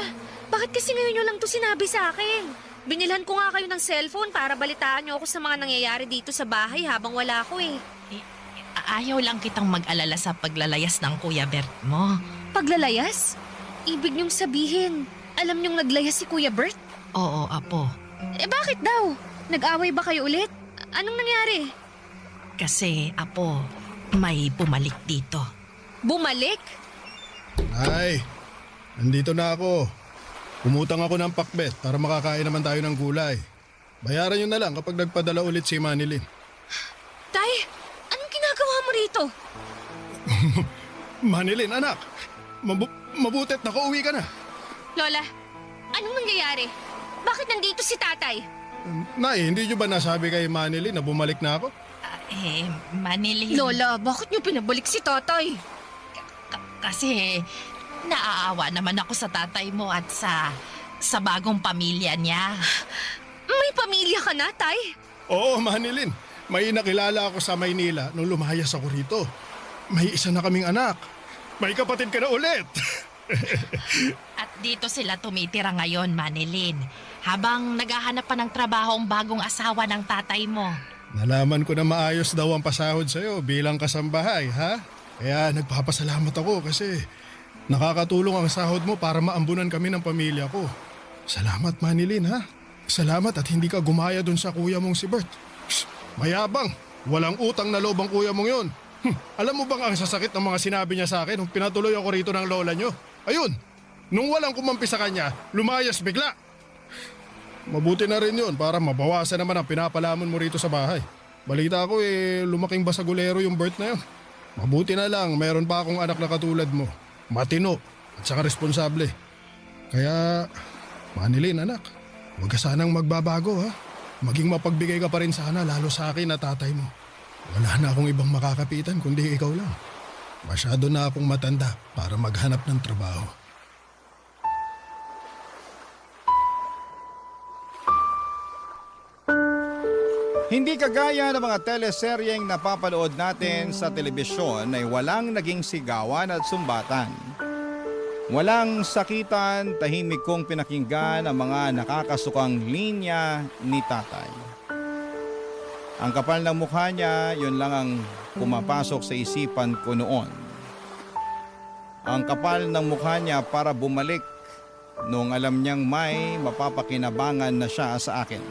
Bakit kasi ngayon nyo lang to sinabi sa akin? Binilhan ko nga kayo ng cellphone para balitaan nyo ako sa mga nangyayari dito sa bahay habang wala ako eh. Ayaw lang kitang mag-alala sa paglalayas ng Kuya Bert mo. Paglalayas? Ibig nyong sabihin, alam nyong naglayas si Kuya Bert? Oo, Apo. Bakit daw? Nag-away ba kayo ulit? Anong nangyari? Kasi, Apo, may bumalik dito. Bumalik? Ay, nandito na ako. Umutang ako ng pakbet para makakain naman tayo ng gulay. Bayaran nyo na lang kapag nagpadala ulit si Manilin. Tay, anong ginagawa mo rito? Manilin, anak. Mabutit nakauwi ka na. Lola, anong nangyayari? Bakit nandito si tatay? Nay, hindi nyo ba nasabi kay Manilin na bumalik na ako? Manilin. Lola, bakit niyo pinabalik si tatay? Kasi naaawa naman ako sa tatay mo at sa bagong pamilya niya. May pamilya ka na, tay? Oo, Manilin. May nakilala ako sa Maynila nung lumayas ako rito. May isa na kaming anak. May kapatid ka na ulit. At dito sila tumitira ngayon, Manilin. Habang naghahanap pa ng trabaho ang bagong asawa ng tatay mo. Nalaman ko na maayos daw ang pasahod sa'yo bilang kasambahay, ha? Kaya nagpapasalamat ako kasi nakakatulong ang sahod mo para maambunan kami ng pamilya ko. Salamat, Manilin, ha? Salamat at hindi ka gumaya dun sa kuya mong si Bert. Shh, mayabang. Walang utang na loob ang kuya mong yun. Alam mo bang ang sasakit ng mga sinabi niya sa akin nung pinatuloy ako rito ng lola nyo? Ayun, nung walang kumampi sa kanya, lumayas bigla. Mabuti na rin yun para mabawasan naman ang pinapalamon mo rito sa bahay. Balita ko lumaking basagulero yung Bert na yun. Mabuti na lang, meron pa akong anak na katulad mo. Matino at saka responsable. Kaya, Manilin anak, huwag ka sanang magbabago ha. Maging mapagbigay ka pa rin sana lalo sa akin at tatay mo. Wala na akong ibang makakapitan kundi ikaw lang. Masyado na akong matanda para maghanap ng trabaho. Hindi kagaya ng mga teleseryeng napapanood natin sa telebisyon ay walang naging sigawan at sumbatan. Walang sakitan, tahimik kong pinakinggan ang mga nakakasukang linya ni tatay. Ang kapal ng mukha niya, yun lang ang pumapasok sa isipan ko noon. Ang kapal ng mukha niya para bumalik noong alam niyang may mapapakinabangan na siya sa akin.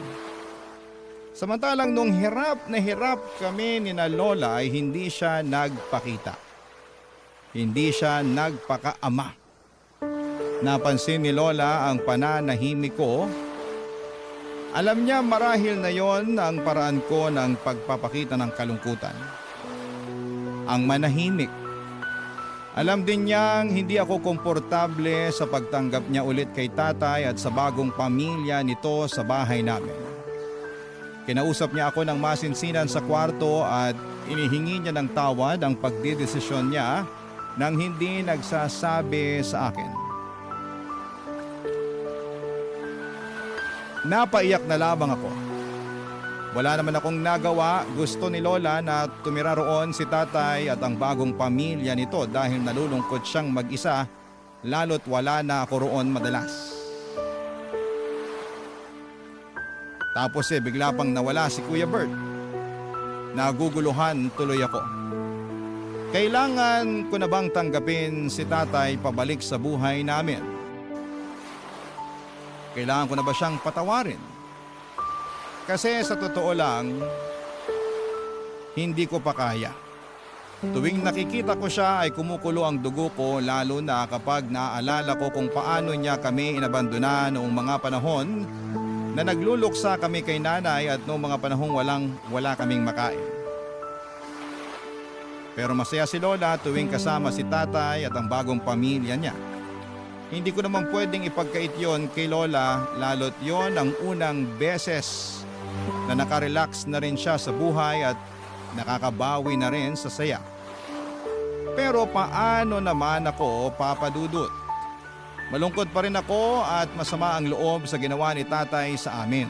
Samantalang nung hirap na hirap kami ni na Lola ay hindi siya nagpakita. Hindi siya nagpakaama. Napansin ni Lola ang pananahimik ko. Alam niya marahil na yon ang paraan ko ng pagpapakita ng kalungkutan. Ang manahimik. Alam din niyang hindi ako komportable sa pagtanggap niya ulit kay tatay at sa bagong pamilya nito sa bahay namin. Kinausap niya ako ng masinsinan sa kwarto at inihingi niya ng tawad ang pagdidesisyon niya nang hindi nagsasabi sa akin. Napaiyak na lamang ako. Wala naman akong nagawa. Gusto ni Lola na tumira roon si tatay at ang bagong pamilya nito dahil nalulungkot siyang mag-isa lalo't wala na ako roon madalas. Tapos bigla pang nawala si Kuya Bert. Naguguluhan tuloy ako. Kailangan ko na bang tanggapin si tatay pabalik sa buhay namin? Kailangan ko na ba siyang patawarin? Kasi sa totoo lang, hindi ko pa kaya. Tuwing nakikita ko siya ay kumukulo ang dugo ko lalo na kapag naaalala ko kung paano niya kami inabandona noong mga panahon na nagluluksa kami kay nanay at noong mga panahong wala kaming makain. Pero masaya si Lola tuwing kasama si tatay at ang bagong pamilya niya. Hindi ko naman pwedeng ipagkait yon kay Lola, lalo't yon ang unang beses na nakarelax na rin siya sa buhay at nakakabawi na rin sa saya. Pero paano naman ako, Papa Dudut? Malungkot pa rin ako at masama ang loob sa ginawa ni tatay sa amin.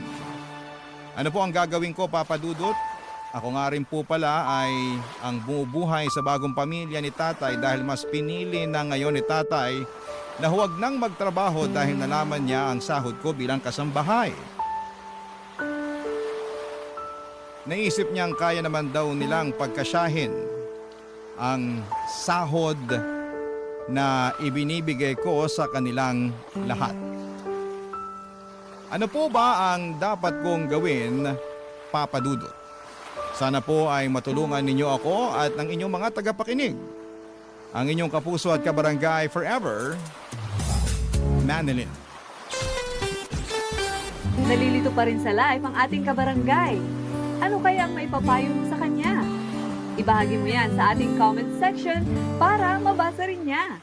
Ano po ang gagawin ko, Papa Dudut? Ako nga rin po pala ay ang bumubuhay sa bagong pamilya ni tatay dahil mas pinili na ngayon ni tatay na huwag nang magtrabaho dahil nalaman niya ang sahod ko bilang kasambahay. Naisip niyang kaya naman daw nilang pagkasyahin ang sahod na ibinibigay ko sa kanilang lahat. Ano po ba ang dapat kong gawin, Papa Dudut? Sana po ay matulungan ninyo ako at ng inyong mga tagapakinig. Ang inyong kapuso at kabarangay forever, Manilyn. Nalilito pa rin sa live ang ating kabarangay. Ano kaya ang maipapayo mo sa kanya? Ibahagi mo yan sa ating comment section para mabasa rin niya.